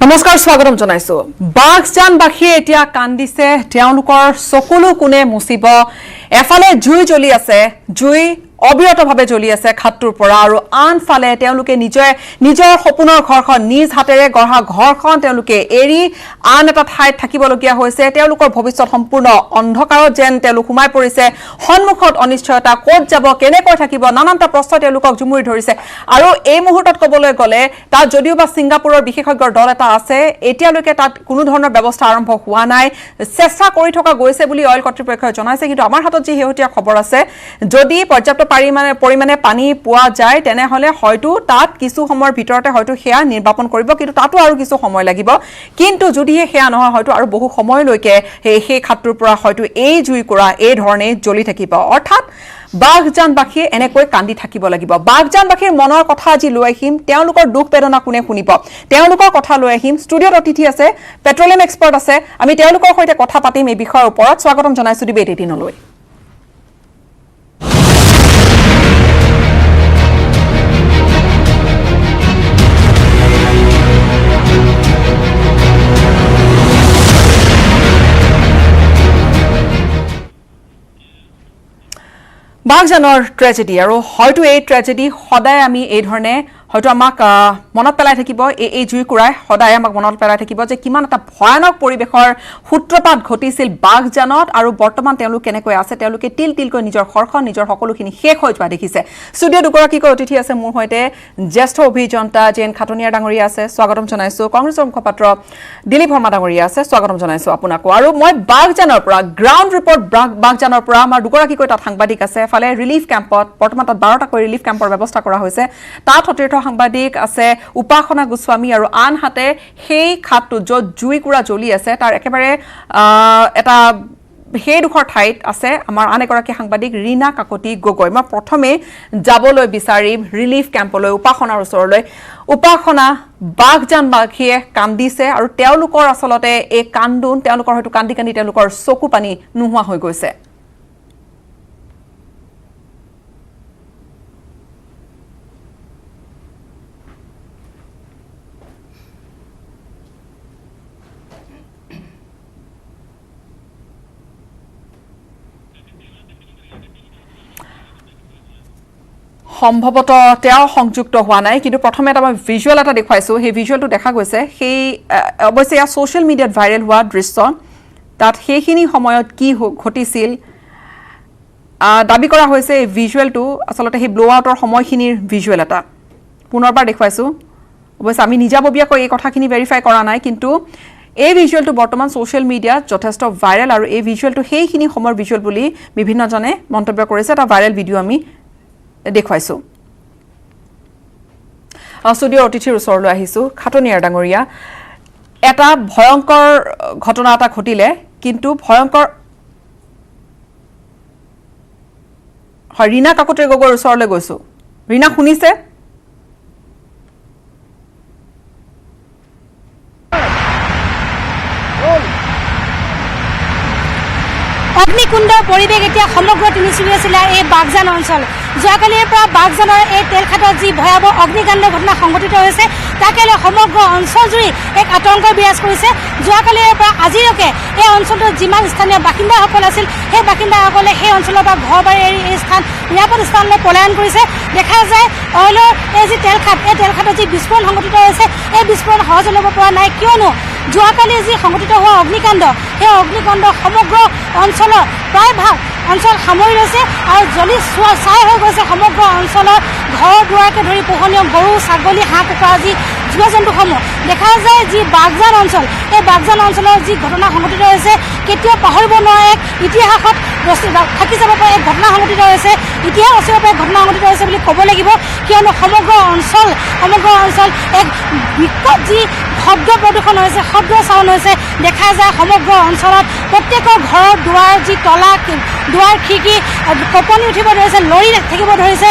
নমস্কাৰ স্বাগতম জনাইছো বাগজানবাসীয়ে এতিয়া কান্দিছে তেওঁলোকৰ সকলো কোণে মুচিব এফালে জুই জ্বলি আছে জুই অবিৰতভাৱে জ্বলি আছে খাটটোৰ পৰা আৰু আনফালে তেওঁলোকে নিজৰ সপোনৰ ঘৰখন নিজ হাতেৰে গঢ়া ঘৰখন তেওঁলোকে এৰি আন এটা ঠাইত থাকিবলগীয়া হৈছে তেওঁলোকৰ ভৱিষ্যত সম্পূৰ্ণ অন্ধকাৰত যেন তেওঁলোক সোমাই পৰিছে সন্মুখত অনিশ্চয়তা ক'ত যাব কেনেকৈ থাকিব নানানটা প্ৰশ্ন তেওঁলোকক জুমুৰি ধৰিছে আৰু এই মুহূৰ্তত ক'বলৈ গ'লে তাত যদিও বা ছিংগাপুৰৰ বিশেষজ্ঞৰ দল এটা আছে এতিয়ালৈকে তাত কোনো ধৰণৰ ব্যৱস্থা আৰম্ভ হোৱা নাই চেষ্টা কৰি থকা গৈছে বুলি অইল কৰ্তৃপক্ষই জনাইছে কিন্তু আমাৰ হাতত যি শেহতীয়া খবৰ আছে যদি পৰ্যাপ্ত পৰিমাণে পানী পোৱা যায় তেনেহলে হয়তো তাত কিছু সময়ৰ ভিতৰতে হয়তো হেয়া নিৰ্বাপন কৰিব কিন্তু তাতো আৰু কিছু সময় লাগিব কিন্তু যদিহে হেয়া নহয় হয়তো আৰু বহু সময়লৈকে সেই খাটটোৰ পৰা হয়তো এই জুই কৰা এই ধৰণে জ্বলি থাকিব অৰ্থাৎ বাগজানবাসীয়ে এনেকৈ কান্দি থাকিব লাগিব বাগজানবাসীৰ মনৰ কথা আজি লৈ আহিম তেওঁলোকৰ দুখ বেদনা কোনে শুনিব তেওঁলোকৰ কথা লৈ আহিম ষ্টুডিঅ'ত অতিথি আছে পেট্ৰলিয়াম এক্সপাৰ্ট আছে আমি তেওঁলোকৰ সৈতে কথা পাতিম এই বিষয়ৰ ওপৰত স্বাগতম জনাইছো ডিবেট 18 লৈ বাগজানৰ ট্ৰেজেডি আৰু হয়তো এই ট্ৰেজেডি সদায় আমি এই ধৰণে হয়তো আমাক মনত পেলাই থাকিব এই জুইকুৰাই সদায় আমাক মনত পেলাই থাকিব যে কিমান এটা ভয়ানক পৰিৱেশৰ সূত্ৰপাত ঘটিছিল বাগজানত আৰু বৰ্তমান তেওঁলোক কেনেকৈ আছে তেওঁলোকে তিল তিলকৈ নিজৰ ঘৰখন নিজৰ সকলোখিনি শেষ হৈ যোৱা দেখিছে ষ্টুডিঅ' দুগৰাকীকৈ অতিথি আছে মোৰ সৈতে জ্যেষ্ঠ অভিযন্তা জেন খাটনিয়াৰ ডাঙৰীয়া আছে স্বাগতম জনাইছো কংগ্ৰেছৰ মুখপাত্ৰ দিলীপ শৰ্মা ডাঙৰীয়া আছে স্বাগতম জনাইছো আপোনাকো আৰু মই বাগজানৰ পৰা গ্ৰাউণ্ড ৰিপৰ্ট বাগজানৰ পৰা আমাৰ দুগৰাকীকৈ তাত সাংবাদিক আছে এফালে ৰিলিফ কেম্পত বৰ্তমান তাত 12টাকৈ ৰিলিফ কেম্পৰ ব্যৱস্থা কৰা হৈছে তাত সতীৰ্থ সাংবাদিক আছে উপাসনা গোস্বামী আৰু আনহাতে সেই খাটটো য'ত জুইকুৰা জ্বলি আছে তাৰ একেবাৰে এটা সেই দুখৰ ঠাইত আছে আমাৰ আন এগৰাকী সাংবাদিক ৰীনা কাকতি গগৈ মই প্ৰথমে যাবলৈ বিচাৰিম ৰিলিফ কেম্পলৈ উপাসনাৰ ওচৰলৈ উপাসনা বাগজানবাসীয়ে কান্দিছে আৰু তেওঁলোকৰ আচলতে এই কান্দোন তেওঁলোকৰ হয়তো কান্দি কান্দি তেওঁলোকৰ চকু পানী নোহোৱা হৈ গৈছে সম্ভৱত তেওঁ সংযুক্ত হোৱা নাই কিন্তু প্ৰথমে এটা মই ভিজুৱেল এটা দেখুৱাইছো সেই ভিজুৱেলটো দেখা গৈছে সেই অৱশ্যে ইয়াত ছ'চিয়েল মিডিয়াত ভাইৰেল হোৱা দৃশ্য তাত সেইখিনি সময়ত কি ঘটিছিল দাবী কৰা হৈছে এই ভিজুৱেলটো আচলতে সেই ব্ল' আউটৰ সময়খিনিৰ ভিজুৱেল এটা পুনৰবাৰ দেখুৱাইছো অৱশ্যে আমি নিজাববীয়াকৈ এই কথাখিনি ভেৰিফাই কৰা নাই কিন্তু এই ভিজুৱেলটো বৰ্তমান ছ'চিয়েল মিডিয়াত যথেষ্ট ভাইৰেল আৰু এই ভিজুৱেলটো সেইখিনি সময়ৰ ভিজুৱেল বুলি বিভিন্নজনে মন্তব্য কৰিছে এটা ভাইৰেল ভিডিঅ' আমি দেখুৱাইছো ষ্টুডিঅ'ৰ অতিথিৰ ওচৰলৈ আহিছো খাটনিয়াৰ ডাঙৰীয়া এটা ভয়ংকৰ ঘটনা এটা ঘটিলে কিন্তু ভয়ংকৰ হয় ৰীনা কাকতি গগৈৰ ওচৰলৈ গৈছো ৰীনা শুনিছে অগ্নিকুণ্ডৰ পৰিৱেশ এতিয়া সমগ্ৰ তিনিচুকীয়া জিলাৰ এই বাগজান অঞ্চল যোৱাকালিৰ পৰা বাগজানৰ এই তেলখাটত যি ভয়াৱহ অগ্নিকাণ্ডৰ ঘটনা সংঘটিত হৈছে তাকে লৈ সমগ্ৰ অঞ্চলজুৰি এক আতংক বিৰাজ কৰিছে যোৱাকালিৰ পৰা আজিলৈকে এই অঞ্চলটোত যিমান স্থানীয় বাসিন্দাসকল আছিল সেই বাসিন্দাসকলে সেই অঞ্চলৰ পৰা ঘৰ বাৰী এৰি এই স্থান নিৰাপদ স্থানলৈ পলায়ন কৰিছে দেখা যায় অইলৰ এই যি তেলখাট এই তেলখাটত যি বিস্ফোৰণ সংঘটিত হৈছে এই বিস্ফোৰণ সহজে ল'ব পৰা নাই কিয়নো যোৱাকালি যি সংঘটিত হোৱা অগ্নিকাণ্ড সেই অগ্নিকাণ্ড সমগ্ৰ অঞ্চলৰ প্ৰায়ভাগ অঞ্চল সামৰি লৈছে আৰু জ্বলি চাই হৈ গৈছে সমগ্ৰ অঞ্চলৰ ঘৰ দুৱাৰকে ধৰি পোহনীয়া গৰু ছাগলী হাঁহ কুকুৰা যি জীৱ জন্তুসমূহ দেখা যায় যি বাগজান অঞ্চল এই বাগজান অঞ্চলৰ যি ঘটনা সংঘটিত হৈছে কেতিয়াও পাহৰিব নোৱাৰা এক ইতিহাসত থাকি যাব পৰা এক ঘটনা সংঘটিত হৈছে ইতিহাস ৰচিব পৰা ঘটনা সংঘটিত হৈছে বুলি ক'ব লাগিব কিয়নো সমগ্ৰ অঞ্চল এক বিকট যি শব্দ প্ৰদূষণ হৈছে শব্দ চাউণ্ড হৈছে দেখা যায় সমগ্ৰ অঞ্চলত প্ৰত্যেকৰ ঘৰৰ দুৱাৰ যি তলা দুৱাৰ খিৰিকী কঁপনি উঠিব ধৰিছে লৰি থাকিব ধৰিছে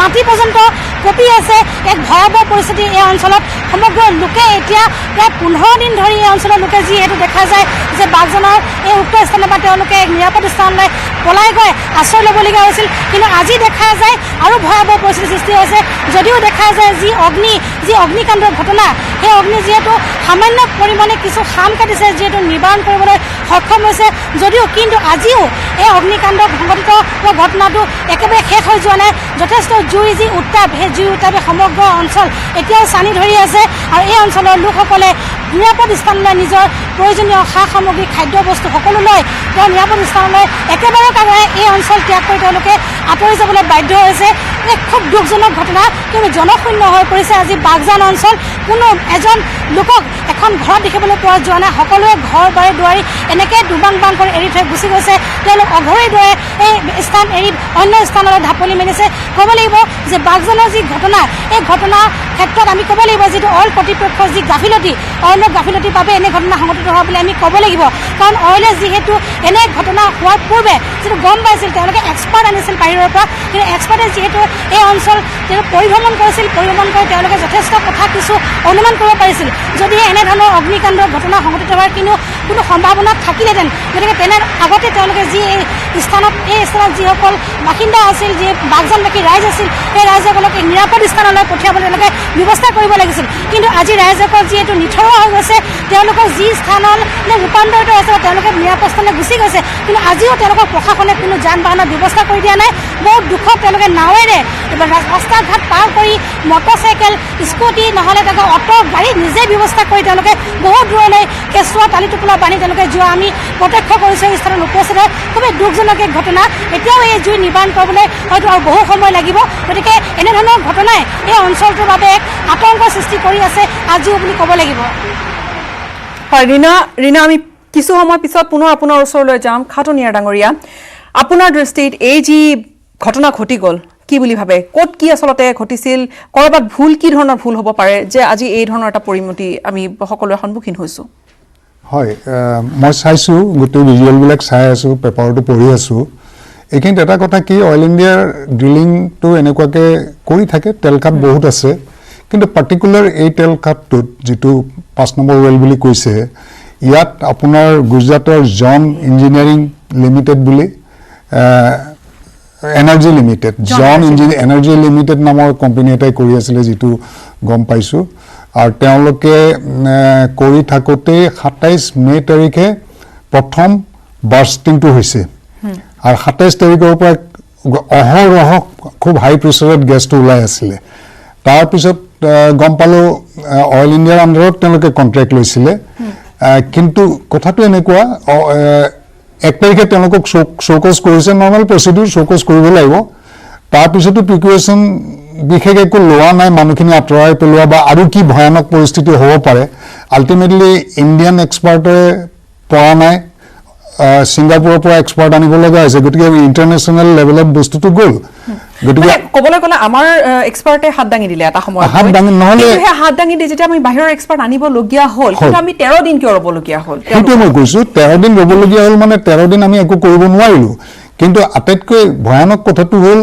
মাটি পৰ্যন্ত কঁপি আছে এক ভয়াৱহ পৰিস্থিতি এই অঞ্চলত সমগ্ৰ লোকে এতিয়া প্ৰায় 15 দিন ধৰি এই অঞ্চলৰ লোকে যিহেতু দেখা যায় যে বাঘজনৰ এই উক্ত স্থানৰ পৰা তেওঁলোকে নিৰাপদ স্থানলৈ পলাই গৈ আশ্ৰয় ল'বলগীয়া হৈছিল কিন্তু আজি দেখা যায় আৰু ভয়াৱহ পৰিস্থিতিৰ সৃষ্টি হৈছে যদিও দেখা যায় যি অগ্নিকাণ্ডৰ ঘটনা সেই অগ্নি যিহেতু সামান্য পৰিমাণে কিছু খাম কাটিছে যিহেতু নিবাৰণ কৰিবলৈ সক্ষম হৈছে যদিও কিন্তু আজিও এই অগ্নিকাণ্ড সংঘটিত ঘটনাটো একেবাৰে শেষ হৈ যোৱা নাই যথেষ্ট জুই যি উত্তাপ সেই জুই উত্তাপে সমগ্ৰ অঞ্চল এতিয়াও চানি ধৰি আছে আৰু এই অঞ্চলৰ লোকসকলে নিৰাপদ স্থানলৈ নিজৰ প্ৰয়োজনীয় সা সামগ্ৰী খাদ্যবস্তু সকলো লৈ তেওঁ নিৰাপদ স্থানলৈ একেবাৰে কাৰণে এই অঞ্চল ত্যাগ কৰি তেওঁলোকে আঁতৰি যাবলৈ বাধ্য হৈছে খুব দুখজনক ঘটনা কিন্তু জনশূন্য হৈ পৰিছে আজি বাগজান অঞ্চল কোনো এজন লোকক এখন ঘৰত দেখিবলৈ পোৱা যোৱা নাই সকলোৱে ঘৰ বাৰী দুৱাৰী এনেকৈ দুবাং বাং কৰি এৰি থৈ গুচি গৈছে তেওঁলোক অঘৰীৰ দৰে এই স্থান এৰি অন্য স্থানলৈ ঢাপলি মেলিছে ক'ব লাগিব যে বাগজানৰ যি ঘটনা এই ঘটনাৰ ক্ষেত্ৰত আমি ক'ব লাগিব যিটো অইল কৰ্তৃপক্ষৰ যি গাফিলতি অইলৰ গাফিলতিৰ বাবে এনে ঘটনা সংঘটিত হোৱা বুলি আমি ক'ব লাগিব কাৰণ অইলে যিহেতু এনে ঘটনা হোৱাৰ পূৰ্বে যিটো গম পাইছিল তেওঁলোকে এক্সপাৰ্ট আনিছিল বাহিৰৰ পৰা কিন্তু এক্সপাৰ্টে যিহেতু এই অঞ্চল পৰিভ্ৰমণ কৰিছিল পৰিভ্ৰমণ কৰি তেওঁলোকে যথেষ্ট কথা কিছু অনুমান কৰিব পাৰিছিল যদিহে এনেধৰণৰ অগ্নিকাণ্ডৰ ঘটনা সংঘটিত হোৱাৰ কোনো সম্ভাৱনা থাকিলেহেঁতেন গতিকে তেনে আগতে তেওঁলোকে যি এই স্থানত যিসকল বাসিন্দা আছিল যি বাগজানবাসী ৰাইজ আছিল সেই ৰাইজসকলক নিৰাপদ স্থানলৈ পঠিয়াবলৈ তেওঁলোকে ব্যৱস্থা কৰিব লাগিছিল কিন্তু আজি ৰাইজসকল যিহেতু নিথৰুৱা হৈ গৈছে তেওঁলোকৰ যি স্থানলৈ ৰূপান্তৰিত হৈছে তেওঁলোকে নিৰাপদ স্থানলৈ গুচি গৈছে কিন্তু আজিও তেওঁলোকৰ প্ৰশাসনে কোনো যান বাহনৰ ব্যৱস্থা কৰি দিয়া নাই বহুত দুখত তেওঁলোকে নাৱেৰে ৰাস্তা ঘাট পাৰ কৰি মটৰচাইকেল স্কুটি নহ'লে তেওঁলোকে অটো গাড়ী নিজে ব্যৱস্থা কৰি তেওঁলোকে বহুত দূৰলৈ কেঁচুৱা টালি টোপোলা বান্ধি তেওঁলোকে যোৱা আমি প্ৰত্যক্ষ কৰিছোঁ এই স্থানত উপস্থিত হয় খুবেই দুখজনক এক ঘটনা এতিয়াও এই জুই নিবাৰণ কৰিবলৈ হয়তো আৰু বহু সময় লাগিব গতিকে এনেধৰণৰ ঘটনাই এই অঞ্চলটোৰ বাবে এক আতংকৰ সৃষ্টি কৰি আছে আজিও বুলি ক'ব লাগিব হয় ৰীনা আমি কিছু সময় পিছত পুনৰ আপোনাৰ ওচৰলৈ যাম খাটনিয়াৰ ডাঙৰীয়া আপোনাৰ দৃষ্টিত এই যি ঘটনা ঘটি গ'ল কি বুলি ভাবে ক'ত কি আচলতে ঘটিছিল কৰবাত ভুল কি ধৰণৰ ভুল হ'ব পাৰে যে আজি এই ধৰণৰ এটা পৰিণতি আমি সকলোৱে সন্মুখীন হৈছো হয় মই চাইছো গোটেই ভিজুৱেলবিলাক চাই আছো পেপাৰটো পঢ়ি আছো এইখিনিত এটা কথা কি অইল ইণ্ডিয়াৰ ড্ৰিলিংটো এনেকুৱাকে কৰি থাকে তেলখাত বহুত আছে কিন্তু পাৰ্টিকুলাৰ এই তেলখাতটোত যিটো 5 নম্বৰ ৱেল বুলি কৈছে ইয়াত আপোনাৰ গুজৰাটৰ জন ইঞ্জিনিয়াৰিং লিমিটেড বুলি এনাৰ্জি লিমিটেড জন এনাৰ্জি লিমিটেড নামৰ কোম্পানী এটাই কৰি আছিলে যিটো গম পাইছো আৰু তেওঁলোকে কৰি থাকোতে 27 মে তাৰিখে প্ৰথম বাৰ্ষ্টিংটো হৈছে আৰু 27 তাৰিখৰ পৰা অহৰহ খুব হাই প্ৰেছাৰত গেছটো ওলাই আছিলে তাৰপিছত গম পালো অইল ইণ্ডিয়াৰ আণ্ডাৰত তেওঁলোকে কণ্ট্ৰেক্ট লৈছিলে কিন্তু কথাটো এনেকুৱা 1 তাৰিখে তেওঁলোকক শোকজ কৰিছে নৰ্মেল প্ৰচিডিউৰ শোকজ কৰিব লাগিব তাৰপিছতো প্ৰিকুৱেশ্যন বিশেষ একো লোৱা নাই মানুহখিনি আঁতৰাই পেলোৱা বা আৰু কি ভয়ানক পৰিস্থিতি হ'ব পাৰে আল্টিমেটলি ইণ্ডিয়ান এক্সপাৰ্টে পৰা নাই ছিংগাপুৰৰ পৰা এক্সপাৰ্ট আনিব লগা হৈছে গতিকে ইণ্টাৰনেশ্যনেল লেভেলত বস্তুটো গ'ল গতিকে ক'বলৈ গ'লে আমাৰ এক্সপাৰ্টে হাত দাঙি দিলে এটা সময়ত হাত দাঙি নহ'লে হাত দাঙি দি যেতিয়া আমি বাহিৰৰ এক্সপাৰ্ট আনিবলগীয়া হ'ল কিন্তু আমি 13 দিন কিয় ৰ'বলগীয়া হ'ল সেইটো মই কৈছো 13 দিন ৰ'বলগীয়া হ'ল মানে 13 দিন আমি একো কৰিব নোৱাৰিলো কিন্তু আটাইতকৈ ভয়ানক কথাটো হ'ল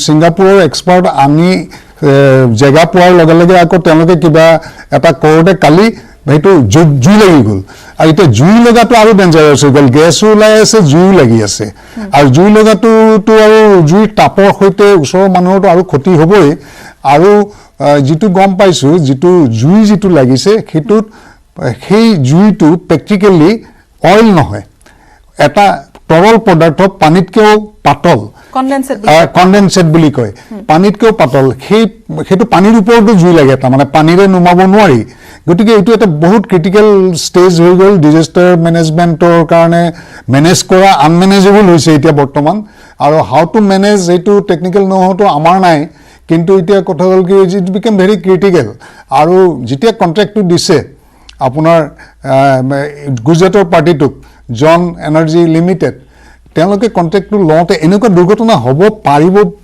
ছিংগাপুৰৰ এক্সপাৰ্ট আনি জেগা পোৱাৰ লগে লগে আকৌ তেওঁলোকে কিবা এটা কৰোঁতে কালি সেইটো জুই লাগি গ'ল আৰু এতিয়া জুই লগাটো আৰু ডেঞ্জাৰাছ হৈ গ'ল গেছো ওলাই আছে জুইও লাগি আছে আৰু জুই লগাটোতো আৰু জুইৰ তাপৰ সৈতে ওচৰৰ মানুহৰতো আৰু ক্ষতি হ'বই আৰু যিটো গম পাইছোঁ যিটো জুই যিটো লাগিছে সেইটোত সেই জুইটো প্ৰেক্টিকেলি অইল নহয় এটা তৰল পদাৰ্থ পানীতকৈও পাতল কনডেনছেট বুলি কয় পানীতকৈও পাতল সেইটো পানীৰ ওপৰতো জুই লাগে তাৰমানে পানীৰে নুমাব নোৱাৰি গতিকে এইটো এটা বহুত ক্ৰিটিকেল ষ্টেজ হৈ গ'ল ডিজাষ্টাৰ মেনেজমেণ্টৰ কাৰণে মেনেজ কৰা আনমেনেজেবল হৈছে এতিয়া বৰ্তমান আৰু হাউ টু মেনেজ এইটো টেকনিকেল নহওঁতো আমাৰ নাই কিন্তু এতিয়া কথা হ'ল কি ইট বিকেম ভেৰি ক্ৰিটিকেল আৰু যেতিয়া কণ্ট্ৰেক্টটো দিছে আপোনাৰ গুজৰাটৰ পাৰ্টিটোক জন এনাৰ্জি লিমিটেড তেওঁলোকে কণ্ট্ৰেক্টটো লওঁতে এনেকুৱা দুৰ্ঘটনা হ'ব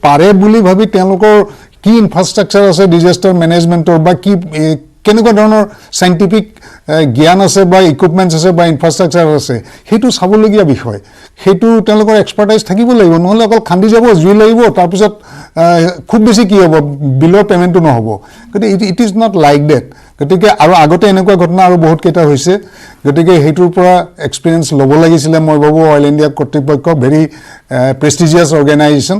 পাৰে বুলি ভাবি তেওঁলোকৰ কি ইনফ্ৰাষ্ট্ৰাকচাৰ আছে ডিজাষ্টাৰ মেনেজমেণ্টৰ বা কি কেনেকুৱা ধৰণৰ চাইণ্টিফিক জ্ঞান আছে বা ইকুইপমেণ্টছ আছে বা ইনফ্ৰাষ্ট্ৰাকচাৰ আছে সেইটো চাবলগীয়া বিষয় সেইটো তেওঁলোকৰ এক্সপাৰ্টাইজ থাকিব লাগিব নহ'লে অকল খান্দি যাব জুই লাগিব তাৰপিছত খুব বেছি কি হ'ব বিলৰ পে'মেণ্টটো নহ'ব গতিকে it is not like that গতিকে আৰু আগতে এনেকুৱা ঘটনা আৰু বহুত কেইটা হৈছে গতিকে সেইটোৰ পৰা এক্সপিৰিয়েঞ্চ ল'ব লাগিছিলে মই ভাবোঁ অইল ইণ্ডিয়া কৰ্তৃপক্ষ ভেৰি প্ৰেষ্টিজিয়াছ অৰ্গেনাইজেশ্যন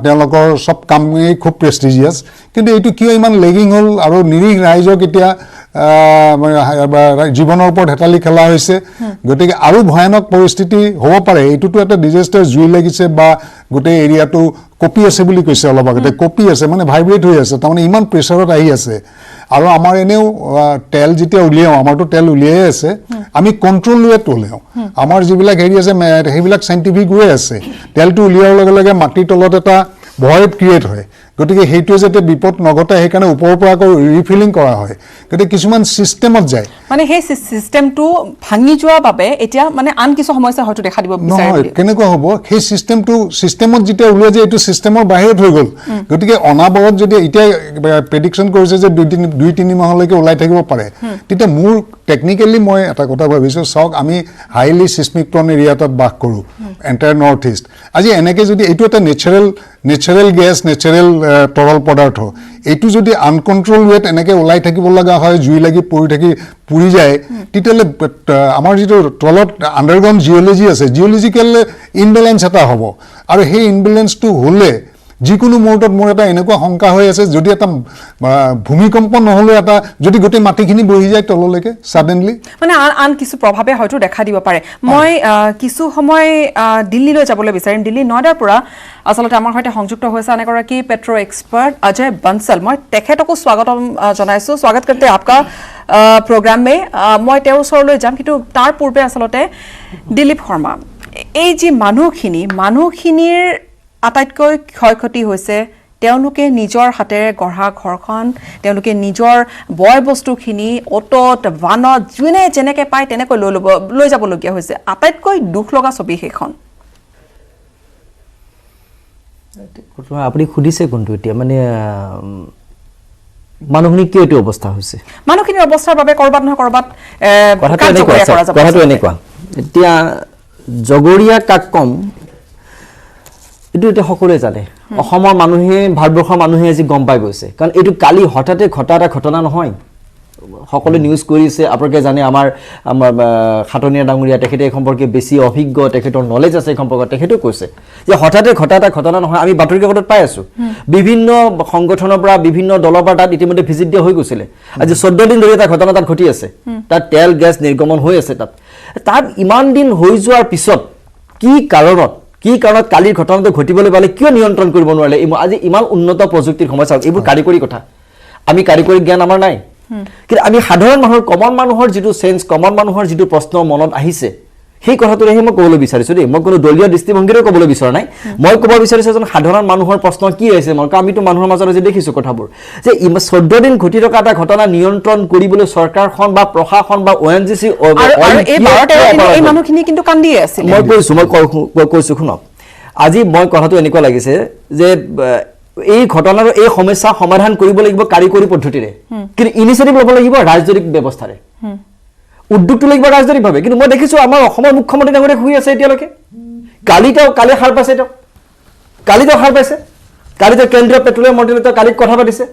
তেওঁলোকৰ চব কামেই খুব প্ৰেষ্টিজিয়াছ কিন্তু এইটো কিয় ইমান লেগিং হ'ল আৰু নিৰীহ ৰাইজক এতিয়া জীৱনৰ ওপৰত হেতালি খেলা হৈছে গতিকে আৰু ভয়ানক পৰিস্থিতি হ'ব পাৰে এইটোতো এটা ডিজাষ্টাৰ জুই লাগিছে বা গোটেই এৰিয়াটো কপি আছে বুলি কৈছে অলপ আগতে কপি আছে মানে ভাইব্ৰেট হৈ আছে তাৰমানে ইমান প্ৰেছাৰত আহি আছে আৰু আমাৰ এনেও তেল যেতিয়া উলিয়াওঁ আমাৰতো তেল উলিয়াই আছে আমি কণ্ট্ৰল ৱেট উলিয়াওঁ আমাৰ যিবিলাক হেৰি আছে সেইবিলাক চাইণ্টিফিক ৱে আছে তেলটো উলিওৱাৰ লগে লগে মাটিৰ তলত এটা ভয় ক্ৰিয়েট হয় গতিকে সেইটোৱে যাতে বিপদ নঘটায় সেইকাৰণে ওপৰৰ পৰা আকৌ ৰিফিলিং কৰা হয় গতিকে কিছুমান ছিষ্টেমত যায় মানে সেই ছিষ্টেমটো ভাঙি যোৱাৰ বাবে এতিয়া মানে আন কিছু সমস্যা হয়তো দেখা দিব বিচাৰে নহয় কেনেকুৱা হ'ব সেই ছিষ্টেমত যেতিয়া উলিওৱা যায় এইটো ছিষ্টেমৰ বাহিৰত হৈ গ'ল গতিকে অনাবৰত যদি এতিয়া প্ৰেডিকশ্যন কৰিছে যে 2-3 মাহলৈকে ওলাই থাকিব পাৰে তেতিয়া মোৰ টেকনিকেলি মই এটা কথা ভাবিছোঁ চাওক আমি হাইলি চিছমিক প্ৰন এৰিয়া এটাত বাস কৰোঁ এণ্টায়াৰ নৰ্থ ইষ্ট আজি এনেকৈ যদি এইটো এটা নেচাৰেল গেছ নেচাৰেল তৰল পদাৰ্থ এইটো যদি আনকণ্ট্ৰল ৱেট এনেকৈ ওলাই থাকিব লগা হয় জুই লাগি পুৰি যায় তেতিয়াহ'লে আমাৰ যিটো তলত আণ্ডাৰগ্ৰাউণ্ড জিঅ'লজি আছে জিঅ'লজিকেল ইনবেলেঞ্চ এটা হ'ব আৰু সেই ইনবেলেঞ্চটো হ'লে যিকোনো মুহূৰ্তত মোৰ এটা এনেকুৱা শংকা হৈ আছে যদি এটা ভূমিকম্প নহ'লেও এটা যদি গোটেই মাটিখিনি বহি যায় তললৈকে ছাডেনলি মানে আন কিছু প্ৰভাৱে হয়তো দেখা দিব পাৰে মই কিছু সময় দিল্লীলৈ যাবলৈ বিচাৰিম দিল্লী নয়দাৰ পৰা আচলতে আমাৰ সৈতে সংযুক্ত হৈছে আনগৰাকী পেট্ৰ' এক্সপাৰ্ট অজয় বনছল মই তেখেতকো স্বাগতম জনাইছোঁ স্বাগত करते आपका प्रोग्राम में মই তেওঁৰ ওচৰলৈ যাম কিন্তু তাৰ পূৰ্বে আচলতে দিলীপ শৰ্মা এই যি মানুহখিনিৰ আটাইতকৈ ক্ষয়ক্ষতি হৈছে তেওঁলোকে নিজৰ হাতেৰে গঢ়া ঘৰখন তেওঁলোকে নিজৰ বয় বস্তুখিনি অটত ভানত যোনে যেনেকৈ পায় তেনেকৈ লৈ যাবলগীয়া হৈছে আটাইতকৈ দুখ লগা ছবি সেইখন আপুনি সুধিছে কোনটো এতিয়া মানে মানুহখিনি কিয় এইটো অৱস্থা হৈছে মানুহখিনিৰ অৱস্থাৰ বাবে কৰবাত নহয় কৰবাত কথাটো এনেকুৱা এতিয়া জগৰীয়া কাক কম এইটো এতিয়া সকলোৱে জানে অসমৰ মানুহে ভাৰতবৰ্ষৰ মানুহে আজি গম পাই গৈছে কাৰণ এইটো কালি হঠাতে ঘটা এটা ঘটনা নহয় সকলোৱে নিউজ কৰিছে আপোনালোকে জানে আমাৰ খাটনীয়া ডাঙৰীয়া তেখেতে এই সম্পৰ্কে বেছি অভিজ্ঞ তেখেতৰ নলেজ আছে এই সম্পৰ্কত তেখেতেও কৈছে যে হঠাতে ঘটা এটা ঘটনা নহয় আমি বাতৰি কাকতত পাই আছোঁ বিভিন্ন সংগঠনৰ পৰা বিভিন্ন দলৰ পৰা তাত ইতিমধ্যে ভিজিট দিয়া হৈ গৈছিলে আজি 14 দিন ধৰি এটা ঘটনা তাত ঘটি আছে তাত তেল গেছ নিৰ্গমন হৈ আছে তাত ইমান দিন হৈ যোৱাৰ পিছত কি কাৰণত কালিৰ ঘটনাটো ঘটিবলৈ পালে কিয় নিয়ন্ত্ৰণ কৰিব নোৱাৰিলে আজি ইমান উন্নত প্ৰযুক্তিৰ সমস্যা এইবোৰ কাৰিকৰী কথা আমি কাৰিকৰী জ্ঞান আমাৰ নাই কিন্তু আমি সাধাৰণ মানুহৰ কমন মানুহৰ যিটো সেন্স কমন মানুহৰ যিটো প্ৰশ্ন মনত আহিছে সেই কথাটোৰেহে মই ক'বলৈ বিচাৰিছোঁ দেই মই কোনো দলীয় দৃষ্টিভংগীৰে ক'বলৈ বিচৰা নাই মই ক'ব বিচাৰিছোঁ এজন সাধাৰণ মানুহৰ প্ৰশ্ন কি আহিছে আমিতো মানুহৰ মাজত আজি দেখিছোঁ কথাবোৰ যে 14 দিন ঘটি থকা এটা ঘটনা নিয়ন্ত্ৰণ কৰিবলৈ চৰকাৰখন বা প্ৰশাসন বা ONGC এই মানুহখিনি কিন্তু কান্দিয়ে আছিল মই কৈছোঁ শুনক আজি মই কথাটো এনেকুৱা লাগিছে যে এই ঘটনাৰ এই সমস্যা সমাধান কৰিব লাগিব কাৰিকৰী পদ্ধতিৰে কিন্তু ইনিচিয়েটিভ ল'ব লাগিব ৰাজনৈতিক ব্যৱস্থাৰে উদ্যোগটো লাগিব ৰাজনৈতিকভাৱে কিন্তু মই দেখিছোঁ আমাৰ অসমৰ মুখ্যমন্ত্ৰী ডাঙৰীয়া শুই আছে এতিয়ালৈকে কালি সাৰ পাইছে কালি কেন্দ্ৰীয় পেট্ৰলিয়াম মন্ত্ৰীলৈ কালি কথা পাতিছে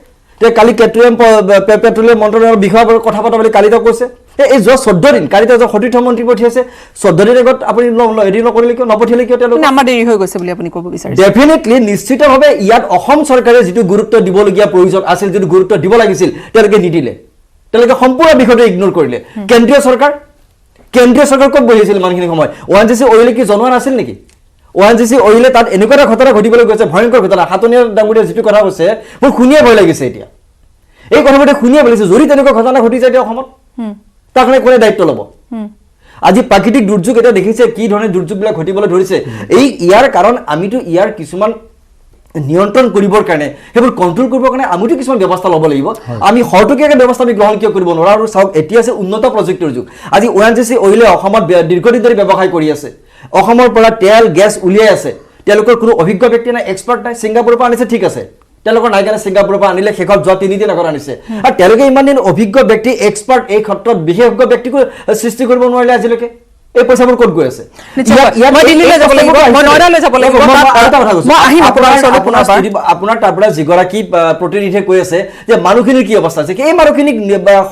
কালি পেট্ৰলিয়াম মন্ত্ৰালয়ৰ বিষয়ৰ কথা পতা বুলি কালি কৈছে এই যোৱা 14 দিন কালি সতীৰ্থ মন্ত্ৰী পঠিয়াইছে 14 দিন আগত আপুনি হেৰি নকৰিলে কিয় নপঠিয়ালে কিয় তেওঁলোকে আমাৰ দেৰি হৈ গৈছে বুলি আপুনি ক'ব বিচাৰিছে ডেফিনেটলি নিশ্চিতভাৱে ইয়াত অসম চৰকাৰে যিটো গুৰুত্ব দিবলগীয়া প্ৰয়োজন আছিল যিটো গুৰুত্ব দিব লাগিছিল তেওঁলোকে নিদিলে তেওঁলোকে সম্পূৰ্ণ বিষয়টো ইগনোৰ কৰিলে কেন্দ্ৰীয় চৰকাৰ ক'ত বহি আছিল ইমানখিনি সময় ONGC অইলে কি জনোৱা নাছিল নেকি ONGC অইলে তাত এনেকুৱা এটা ঘটনা ঘটিবলৈ গৈছে ভয়ংকৰ ঘটনা খাটনীয়া ডাঙৰীয়া যিটো কথা কৈছে মোৰ শুনিয়ে ভয় লাগিছে এতিয়া এই কথাবোৰ শুনিয়ে ভয় লাগিছে যদি তেনেকুৱা ঘটনা ঘটি যায় অসমত তাৰ কাৰণে কোনে দায়িত্ব ল'ব আজি প্ৰাকৃতিক দুৰ্যোগ এটা দেখিছে কি ধৰণে দুৰ্যোগবিলাক ঘটিবলৈ ধৰিছে ইয়াৰ কাৰণ আমিতো ইয়াৰ কিছুমান নিয়ন্ত্ৰণ কৰিবৰ কাৰণে সেইবোৰ কণ্ট্ৰল কৰিবৰ কাৰণে আমিতো কিছুমান ব্যৱস্থা ল'ব লাগিব আমি হৰটকীয়াকৈ ব্যৱস্থা আমি গ্ৰহণ কিয় কৰিব নোৱাৰোঁ আৰু চাওক এতিয়া আছে উন্নত প্ৰযুক্তিৰ যুগ আজি ONGC অইলে অসমত দীৰ্ঘদিন ধৰি ব্যৱসায় কৰি আছে অসমৰ পৰা তেল গেছ উলিয়াই আছে তেওঁলোকৰ কোনো অভিজ্ঞ ব্যক্তি নাই এক্সপাৰ্ট নাই ছিংগাপুৰৰ পৰা আনিছে ঠিক আছে তেওঁলোকৰ নাই কাৰণে ছিংগাপুৰৰ পৰা আনিলে শেষত যোৱা 3 দিন আগত আনিছে আৰু তেওঁলোকে ইমান দিন অভিজ্ঞ ব্যক্তি এক্সপাৰ্ট এই ক্ষেত্ৰত বিশেষজ্ঞ ব্যক্তিকো সৃষ্টি কৰিব নোৱাৰিলে আজিলৈকে এই পইচাবোৰ ক'ত গৈ আছে মই দিল্লীলৈ যাব লাগিব, মই নয়দালৈ যাব লাগিব, আপোনাৰ তাৰ পৰা যিগৰাকী প্ৰতিনিধিয়ে কৈ আছে যে মানুহখিনিৰ কি অৱস্থা আছে, এই মানুহখিনিক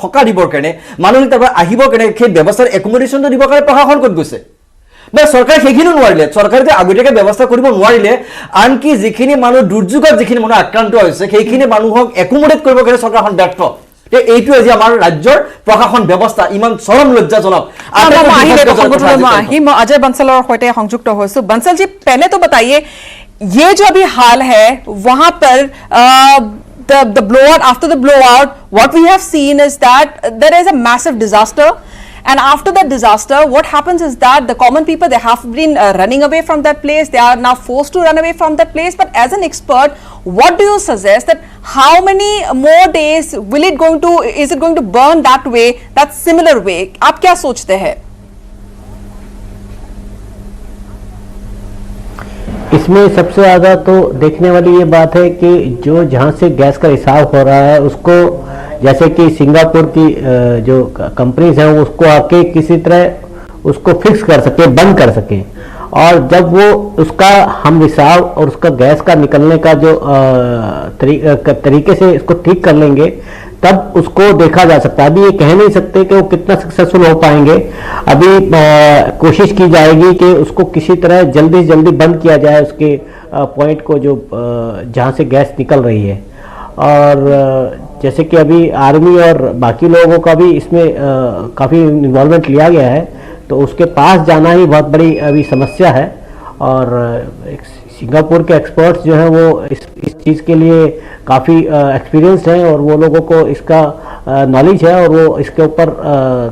সকাহ দিবৰ কাৰণে মানুহখিনিক তাৰ পৰা আহিবৰ কাৰণে সেই ব্যৱস্থাৰ একমডেশ্যনটো দিবৰ কাৰণে প্ৰশাসন ক'ত গৈছে বা চৰকাৰে সেইখিনিও নোৱাৰিলে, চৰকাৰে যে আগতীয়াকৈ ব্যৱস্থা কৰিব নোৱাৰিলে, আনকি যিখিনি মানুহ দুৰ্যোগত যিখিনি মানুহ আক্ৰান্ত হৈছে সেইখিনি মানুহক একমডেট কৰিবৰ কাৰণে চৰকাৰখন ব্যৰ্থ। এইটো আজি আমাৰ ৰাজ্যৰ প্ৰশাসন ব্যৱস্থা ইমান চৰম লজ্জাজনক। अजय बंसल और होते संयुक्त हो बंसल जी, पहले तो बताइए ये जो अभी हाल है वहां पर the blowout, after the blowout what we have seen is that there is a massive disaster, and after that disaster what happens is that the common people, they have been running away from that place, they are now forced to run away from that place. But as an expert, what do you suggest that how many more days is it going to burn that way, that similar way? आप क्या सोचते हैं? इसमें सबसे ज़्यादा तो देखने वाली ये बात है कि जो जहाँ से गैस का रिसाव हो रहा है उसको, जैसे कि सिंगापुर की जो कंपनीज हैं उसको आके किसी तरह उसको फिक्स कर सके, बंद कर सके, और जब वो उसका हम रिसाव और उसका गैस का निकलने का जो तरीके से इसको ठीक कर लेंगे तब उसको देखा जा सकता है। अभी ये कह नहीं सकते कि वो कितना सक्सेसफुल हो पाएंगे। अभी कोशिश की जाएगी कि उसको किसी तरह जल्दी से जल्दी बंद किया जाए उसके पॉइंट को जो जहाँ से गैस निकल रही है। और जैसे कि अभी आर्मी और बाकी लोगों का भी इसमें काफ़ी इन्वॉल्वमेंट लिया गया है, तो उसके पास जाना ही बहुत बड़ी अभी समस्या है। और सिंगापुर के एक्सपर्ट्स जो हैं वो इस चीज़ के लिए काफ़ी एक्सपीरियंस हैं और वो लोगों को इसका नॉलेज है और वो इसके ऊपर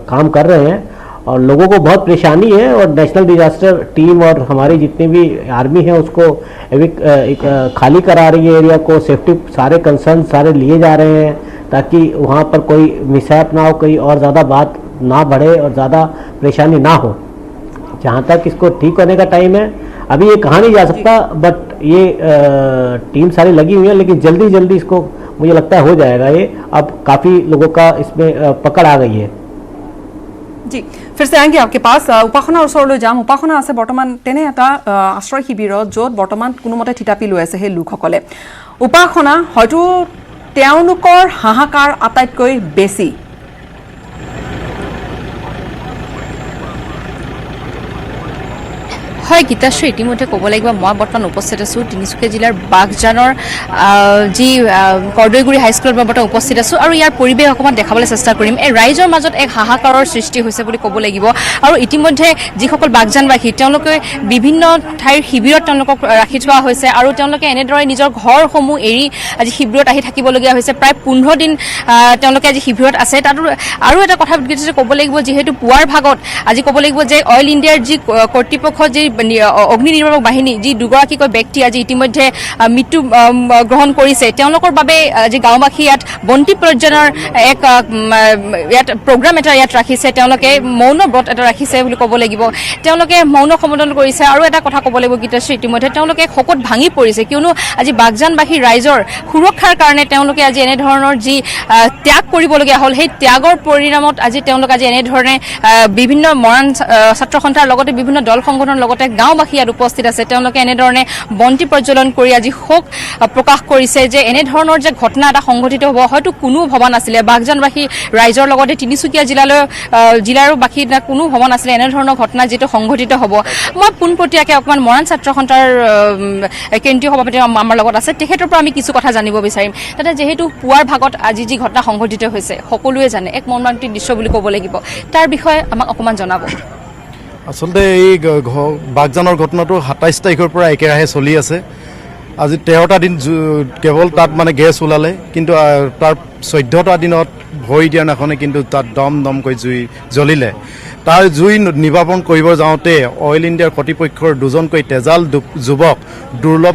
काम कर रहे हैं। और लोगों को बहुत परेशानी है और नेशनल डिजास्टर टीम और हमारी जितनी भी आर्मी है उसको एक खाली करा रही है एरिया को, सेफ्टी सारे कंसर्न सारे लिए जा रहे हैं ताकि वहाँ पर कोई मिसहैप ना हो, कोई और ज़्यादा बात ना बढ़े और ज़्यादा परेशानी ना हो। जहाँ तक इसको ठीक होने का टाइम है अभी ये कहा नहीं जा सकता, बट ये टीम सारी लगी हुई है, लेकिन जल्दी जल्दी इसको मुझे लगता है हो जाएगा। ये अब काफ़ी लोगों का इसमें पकड़ आ गई है। जी, फिर से आएंगे आपके पास। उपासनार ওচৰলৈ যাম। উপাসনা আছে বৰ্তমান তেনে এটা আশ্ৰয় শিবিৰত য'ত বৰ্তমান কোনোমতে থিতাপি লৈ আছে সেই লোকসকলে। উপাসনা হয়তো তেওঁলোকৰ হাহাকাৰ আটাইতকৈ বেছি। হয় গীতাশ্ৰী, ইতিমধ্যে ক'ব লাগিব মই বৰ্তমান উপস্থিত আছোঁ তিনিচুকীয়া জিলাৰ বাঘজানৰ যি কৰ্দৈগুৰি হাইস্কুলত মই বৰ্তমান উপস্থিত আছোঁ আৰু ইয়াৰ পৰিৱেশ অকণমান দেখাবলৈ চেষ্টা কৰিম। এই ৰাইজৰ মাজত এক হাহাকাৰৰ সৃষ্টি হৈছে বুলি ক'ব লাগিব। আৰু ইতিমধ্যে যিসকল বাঘজানবাসী তেওঁলোকে বিভিন্ন ঠাইৰ শিবিৰত তেওঁলোকক ৰাখি থোৱা হৈছে আৰু তেওঁলোকে এনেদৰে নিজৰ ঘৰসমূহ এৰি আজি শিবিৰত আহি থাকিবলগীয়া হৈছে। প্ৰায় 15 দিন তেওঁলোকে আজি শিবিৰত আছে। তাতো আৰু এটা কথা ক'ব লাগিব, যিহেতু পুৱাৰ ভাগত আজি ক'ব লাগিব যে অইল ইণ্ডিয়াৰ যি কৰ্তৃপক্ষ যি অগ্নি নিৰ্বাপক বাহিনী যি দুগৰাকীকৈ ব্যক্তি আজি ইতিমধ্যে মৃত্যু গ্ৰহণ কৰিছে, তেওঁলোকৰ বাবে আজি গাঁওবাসী ইয়াত বন্তি প্ৰজ্বলনৰ এক ইয়াত প্ৰগ্ৰাম এটা ইয়াত ৰাখিছে। তেওঁলোকে মৌন ব্ৰত এটা ৰাখিছে বুলি ক'ব লাগিব। তেওঁলোকে মৌন সম্বোধন কৰিছে। আৰু এটা কথা ক'ব লাগিব গীতাশ্ৰী, ইতিমধ্যে তেওঁলোকে শকত ভাঙি পৰিছে, কিয়নো আজি বাঘজানবাসী ৰাইজৰ সুৰক্ষাৰ কাৰণে তেওঁলোকে আজি এনেধৰণৰ যি ত্যাগ কৰিবলগীয়া হ'ল, সেই ত্যাগৰ পৰিণামত আজি তেওঁলোকে আজি এনেধৰণে বিভিন্ন মৰাণ ছাত্ৰ সন্থাৰ লগতে বিভিন্ন দল সংগঠনৰ লগতে গাঁওবাসী ইয়াত উপস্থিত আছে। তেওঁলোকে এনেধৰণে বন্তি প্ৰজ্বলন কৰি আজি শোক প্ৰকাশ কৰিছে যে এনেধৰণৰ যে ঘটনা এটা সংঘটিত হ'ব হয়তো কোনো ভবা নাছিলে। বাঘজানবাসী ৰাইজৰ লগতে তিনিচুকীয়া জিলাৰো বাসী কোনো ভবা নাছিলে এনেধৰণৰ ঘটনা যিটো সংঘটিত হ'ব। মই পোনপটীয়াকৈ অকণমান মৰাণ ছাত্ৰ সন্থাৰ কেন্দ্ৰীয় সভাপতি আমাৰ লগত আছে, তেখেতৰ পৰা আমি কিছু কথা জানিব বিচাৰিম। তাতে যিহেতু পুৱাৰ ভাগত আজি যি ঘটনা সংঘটিত হৈছে সকলোৱে জানে, এক মৰ্মান্তিক দৃশ্য বুলি ক'ব লাগিব, তাৰ বিষয়ে আমাক অকণমান জনাব। আচলতে এই বাঘজানৰ ঘটনাটো 27 তাৰিখৰ পৰা একেৰাহে চলি আছে। আজি 13টা দিন কেৱল তাত মানে গেছ ওলালে, কিন্তু তাৰ 14টা দিনত ভৰি দিয়া নাখনে কিন্তু তাত দমকৈ জুই জ্বলিলে। তাৰ জুই নিৰ্বাপন কৰিব যাওঁতে অইল ইণ্ডিয়াৰ কৰ্তৃপক্ষৰ দুজনকৈ তেজাল যুৱক দুৰ্লভ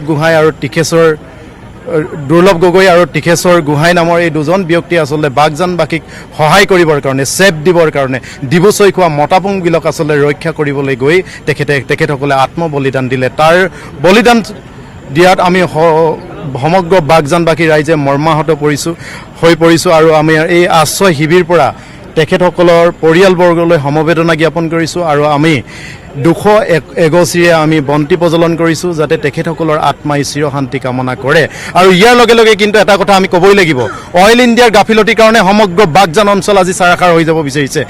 গগৈ আৰু টিখেশ্বৰ গোহাঁই নামৰ এই দুজন ব্যক্তি আচলতে বাঘজানবাসীক সহায় কৰিবৰ কাৰণে, চেফ দিবৰ কাৰণে ডিবুচৈ খোৱা মতাপুংবিলাক আচলতে ৰক্ষা কৰিবলৈ গৈ তেখেতসকলে আত্মবলিদান দিলে। তাৰ বলিদান দিয়াত আমি সমগ্ৰ বাঘজানবাসী ৰাইজে মৰ্মাহত হৈ পৰিছোঁ আৰু আমি এই আশ্ৰয় শিবিৰ পৰা তেখেতসকলৰ পৰিয়ালবৰ্গলৈ সমবেদনা জ্ঞাপন কৰিছোঁ আৰু আমি 201 আমি বন্তি প্ৰজ্বলন কৰিছোঁ যাতে তেখেতসকলৰ আত্মাই চিৰশান্তি কামনা কৰে। আৰু ইয়াৰ লগে লগে কিন্তু এটা কথা আমি ক'বই লাগিব, অইল ইণ্ডিয়াৰ গাফিলতিৰ কাৰণে সমগ্ৰ বাগজান অঞ্চল আজি চাৰাখাৰ হৈ যাব বিচাৰিছে।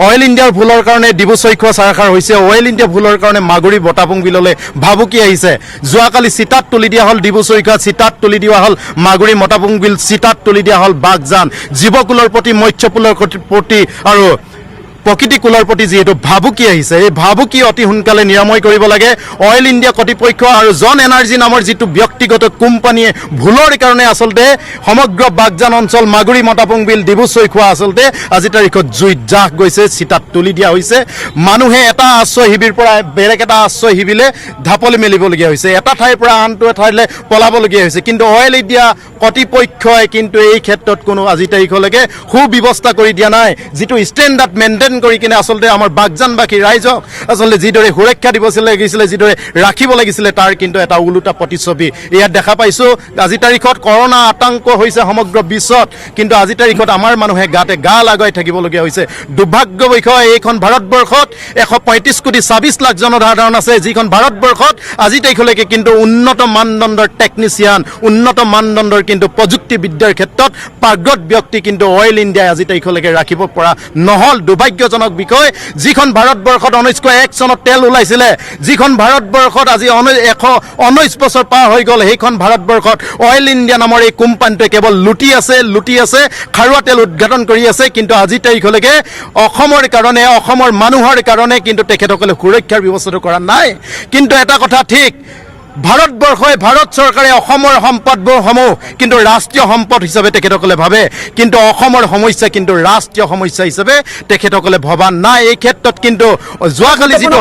অইল ইণ্ডিয়াৰ ভুলৰ কাৰণে ডিব্ৰু চৈখোৱা চাৰাখাৰ হৈছে, অইল ইণ্ডিয়া ভুলৰ কাৰণে মাগুৰী বটাপুং বিললৈ ভাবুকি আহিছে। যোৱাকালি চিতাত তুলি দিয়া হ'ল ডিব্ৰু চৈখোৱা, চিতাত তুলি দিয়া হ'ল মাগুৰী মটাপুং বিল, চিতাত তুলি দিয়া হ'ল বাগজান। জীৱকুলৰ প্ৰতি, মৎস্যকুলৰ প্ৰতি আৰু প্ৰকৃতি কুলৰ প্ৰতি যিহেতু ভাবুকি আহিছে, এই ভাবুকি অতি সোনকালে নিৰাময় কৰিব লাগে অইল ইণ্ডিয়া কৰ্তৃপক্ষ আৰু জন এনাৰ্জি নামৰ যিটো ব্যক্তিগত কোম্পানীয়ে ভুলৰ কাৰণে আচলতে সমগ্ৰ বাগজান অঞ্চল, মাগুৰী মটাপুং বিল, ডিব্ৰু চৈখোৱা আচলতে আজি তাৰিখত জুইত জাহ গৈছে, চিতাত তুলি দিয়া হৈছে। মানুহে এটা আশ্ৰয় শিবিৰ পৰা বেলেগ এটা আশ্ৰয় শিবিৰলৈ ঢাপলি মেলিবলগীয়া হৈছে, এটা ঠাইৰ পৰা আনটো ঠাইলৈ পলাবলগীয়া হৈছে। কিন্তু অইল ইণ্ডিয়া কৰ্তৃপক্ষই কিন্তু এই ক্ষেত্ৰত কোনো আজি তাৰিখলৈকে সুব্যৱস্থা কৰি দিয়া নাই, যিটো ষ্টেণ্ডাৰ্ড মেইনটেইন কৰি কিনে আচলতে আমাৰ বাগজানবাসী ৰাইজক আচলতে যিদৰে সুৰক্ষা দিব লাগিছিলে, যিদৰে ৰাখিব লাগিছিলে, তাৰ কিন্তু এটা ওলোটা প্ৰতিচ্ছবি ইয়াত দেখা পাইছোঁ। আজি তাৰিখত কৰোণা আতংক হৈছে সমগ্ৰ বিশ্বত, কিন্তু আজি তাৰিখত আমাৰ মানুহে গাতে গা লাগাই থাকিবলগীয়া হৈছে। দুৰ্ভাগ্য বিষয়, এইখন ভাৰতবৰ্ষত 135 কোটি 26 লাখ জনসাধাৰণ আছে, যিখন ভাৰতবৰ্ষত আজি তাৰিখলৈকে কিন্তু উন্নত মানদণ্ডৰ টেকনিচিয়ান, উন্নত মানদণ্ডৰ কিন্তু প্ৰযুক্তিবিদ্যাৰ ক্ষেত্ৰত পাৰ্গত ব্যক্তি কিন্তু অইল ইণ্ডিয়াই আজি তাৰিখলৈকে ৰাখিব পৰা নহ'ল। দুৰ্ভাগ্যজনক বিষয়, যিখন ভাৰতবৰ্ষত 1901 চনত তেল ওলাইছিলে, যিখন ভাৰতবৰ্ষত আজি 119 বছৰ পাৰ হৈ গ'ল, সেইখন ভাৰতবৰ্ষত অইল ইণ্ডিয়া নামৰ এই কোম্পানীটোৱে কেৱল লুটি আছে, খাৰুৱা তেল উদ্ঘাটন কৰি আছে। কিন্তু আজি তাৰিখলৈকে অসমৰ কাৰণে, অসমৰ মানুহৰ কাৰণে কিন্তু তেখেতসকলে সুৰক্ষাৰ ব্যৱস্থাটো কৰা নাই। কিন্তু এটা কথা ঠিক, ভাৰতবৰ্ষই, ভাৰত চৰকাৰে অসমৰ সম্পদবোৰসমূহ কিন্তু ৰাষ্ট্ৰীয় সম্পদ হিচাপে তেখেতসকলে ভাবে, কিন্তু অসমৰ সমস্যা কিন্তু ৰাষ্ট্ৰীয় সমস্যা হিচাপে তেখেতসকলে ভবা নাই। এই ক্ষেত্ৰত কিন্তু যোৱাকালি যিটো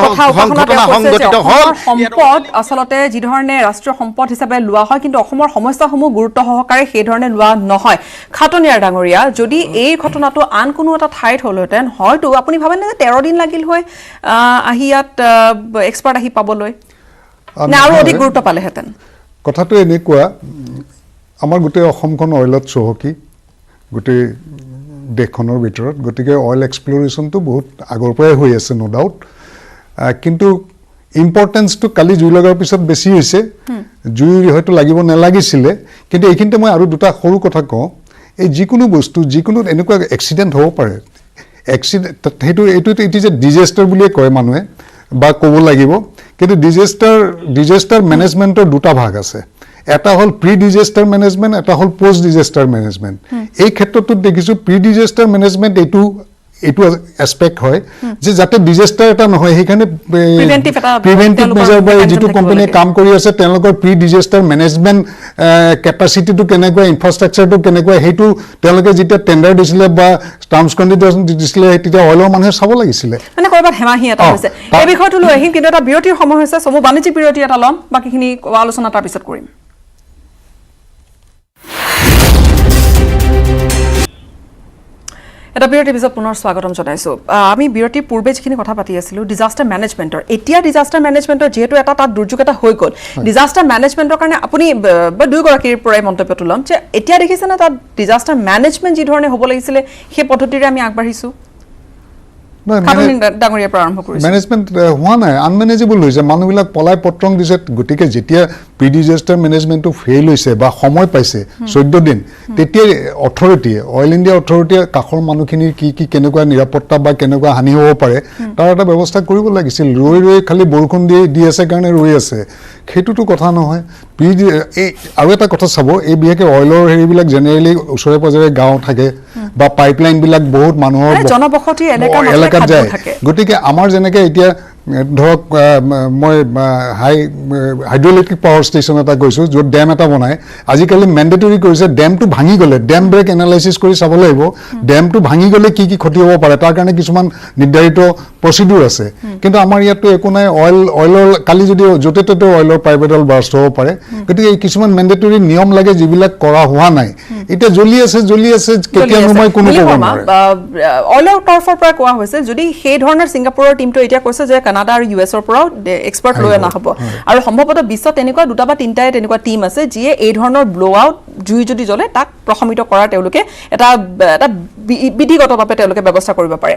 ঘটনা সংঘটিত হ'ল, সম্পদ আচলতে যিধৰণে ৰাষ্ট্ৰীয় সম্পদ হিচাপে লোৱা হয়, কিন্তু অসমৰ সমস্যাসমূহ গুৰুত্ব সহকাৰে সেইধৰণে লোৱা নহয়। খাটনিয়াৰ ডাঙৰীয়া, যদি এই ঘটনাটো আন কোনো এটা ঠাইত হ'লহেঁতেন, হয়তো আপুনি ভাবেনে যে 13 দিন লাগিল হয় আহি ইয়াত এক্সপাৰ্ট আহি পাবলৈ, নে আৰু অধিক গুৰুত্ব পালেহেঁতেন? কথাটো এনেকুৱা, আমাৰ গোটেই অসমখন অইলত চহকী, গোটেই দেশখনৰ ভিতৰত, গতিকে অইল এক্সপ্ল'ৰেশ্যনটো বহুত আগৰ পৰাই হৈ আছে, ন' ডাউট। কিন্তু ইম্পৰ্টেঞ্চটো কালি জুই লগাৰ পিছত বেছি হৈছে, জুই হয়তো লাগিব নালাগিছিলে। কিন্তু এইখিনিতে মই আৰু দুটা সৰু কথা কওঁ, এই যিকোনো বস্তু, যিকোনো এনেকুৱা এক্সিডেণ্ট হ'ব পাৰে, এইটো যে ডিজাষ্টাৰ বুলিয়ে কয় মানুহে বা ক'ব লাগিব। কিন্তু ডিজাষ্টাৰ মেনেজমেণ্টৰ দুটা ভাগ আছে, এটা হ'ল প্ৰি ডিজাষ্টাৰ মেনেজমেণ্ট, এটা হ'ল পষ্ট ডিজাষ্টাৰ মেনেজমেণ্ট। এই ক্ষেত্ৰটোত দেখিছোঁ প্ৰি ডিজাষ্টাৰ মেনেজমেণ্ট এইটো এছপেক্ট হয় যে যাতে ডিজাষ্টাৰ এটা নহয়, সেইকাৰণে প্ৰিভেণ্টিভ মেজাৰ বা যিটো কোম্পানীয়ে কাম কৰি আছে তেওঁলোকৰ প্ৰি ডিজাষ্টাৰ মেনেজমেণ্ট কেপাচিটিটো কেনেকুৱা, ইনফ্ৰাষ্ট্ৰাকচাৰটো কেনেকুৱা, সেইটো তেওঁলোকে যেতিয়া টেণ্ডাৰ দিছিলে বা টাৰ্মছ কণ্ডিশ্যন দিছিলে, তেতিয়া অইলৰ মানুহে চাব লাগিছিলে। মানে ক'ৰবাত হেমাহি এটা হৈছে। এই বিষয়টো লৈ আহিম, কিন্তু এটা বিৰতিৰ সময় হৈছে, চমু বাণিজ্যিক বিৰতি এটা ল'ম, বাকীখিনি আলোচনা তাৰ পিছত কৰিম। এটা বিৰতিৰ পিছত পুনৰ স্বাগতম জনাইছোঁ। আমি বিৰতিৰ পূৰ্বে যিখিনি কথা পাতি আছিলোঁ ডিজাষ্টাৰ মেনেজমেণ্টৰ, এতিয়া ডিজাষ্টাৰ মেনেজমেণ্টৰ যিহেতু এটা তাত দুৰ্যোগ এটা হৈ গ'ল, ডিজাষ্টাৰ মেনেজমেণ্টৰ কাৰণে আপুনি দুয়োগৰাকীৰ পৰাই মন্তব্যটো ল'ম যে এতিয়া দেখিছেনে তাত ডিজাষ্টাৰ মেনেজমেণ্ট যি ধৰণে হ'ব লাগিছিলে সেই পদ্ধতিৰে আমি আগবাঢ়িছোঁ? ডাঙৰীয়াৰ পৰা আৰম্ভ কৰিছোঁ। মেনেজমেণ্ট হোৱা নাই, আনমেনেজেবল হৈছে, মানুহবিলাক পলাই পত্ৰং দিছে। গতিকে যেতিয়া প্ৰি ডিজাষ্টাৰ মেনেজমেণ্টটো ফেইল হৈছে বা সময় পাইছে 14 দিন, তেতিয়াই অথৰিটিয়ে, অইল ইণ্ডিয়া অথৰিটিয়ে কাষৰ মানুহখিনিৰ কি কেনেকুৱা নিৰাপত্তা বা কেনেকুৱা হানি হ'ব পাৰে তাৰ এটা ব্যৱস্থা কৰিব লাগিছিল। ৰৈ খালি বৰষুণ দি আছে কাৰণে ৰৈ আছে, সেইটোতো কথা নহয়। এই আৰু এটা কথা চাব, এই বিশেষকৈ অইলৰ হেৰিবিলাক জেনেৰেলি ওচৰে পাজৰে গাঁও থাকে বা পাইপলাইনবিলাক বহুত মানুহৰ জনবসতি এলেকাত যায়। গতিকে আমাৰ যেনেকৈ এতিয়া ধৰক মই হাইড্ৰইলেক্ট্ৰিক পাৱাৰ ষ্টেচন এটা গৈছোঁ য'ত ডেম এটা বনায়, আজিকালি মেণ্ডেটৰী কৰিছে ডেমটো ভাঙি গ'লে ডেম ব্ৰেক এনালাইচিছ কৰি চাব লাগিব, ডেমটো ভাঙি গ'লে কি ক্ষতি হ'ব পাৰে, তাৰ কাৰণে কিছুমান নিৰ্ধাৰিত প্ৰচিডিউৰ আছে। কিন্তু আমাৰ ইয়াততো একো নাই, অইলৰ কালি যদি য'তে ত'তে অইলৰ পাইপ এডাল বাৰ্ষ্ট হ'ব পাৰে। গতিকে কিছুমান মেণ্ডেটৰী নিয়ম লাগে যিবিলাক কৰা হোৱা নাই। এতিয়া জ্বলি আছে, কেতিয়া নোমাই কোনো ক'ব নোৱাৰে। অইলৰ তৰফৰ পৰা কোৱা হৈছে যদি সেই ধৰণৰ ছিংগাপুৰৰ টীমটো এতিয়া কৈছে যে কানাডা আৰু US ৰ পৰাও এক্সপাৰ্ট লৈ অনা হ'ব আৰু সম্ভৱতঃ বিশ্বত তেনেকুৱা দুটা বা তিনিটাই তেনেকুৱা টিম আছে যিয়ে এই ধৰণৰ ব্লো আউট জুই যদি জ্বলে তাক প্ৰশমিত কৰাৰ তেওঁলোকে এটা বিধিগতভাৱে তেওঁলোকে ব্যৱস্থা কৰিব পাৰে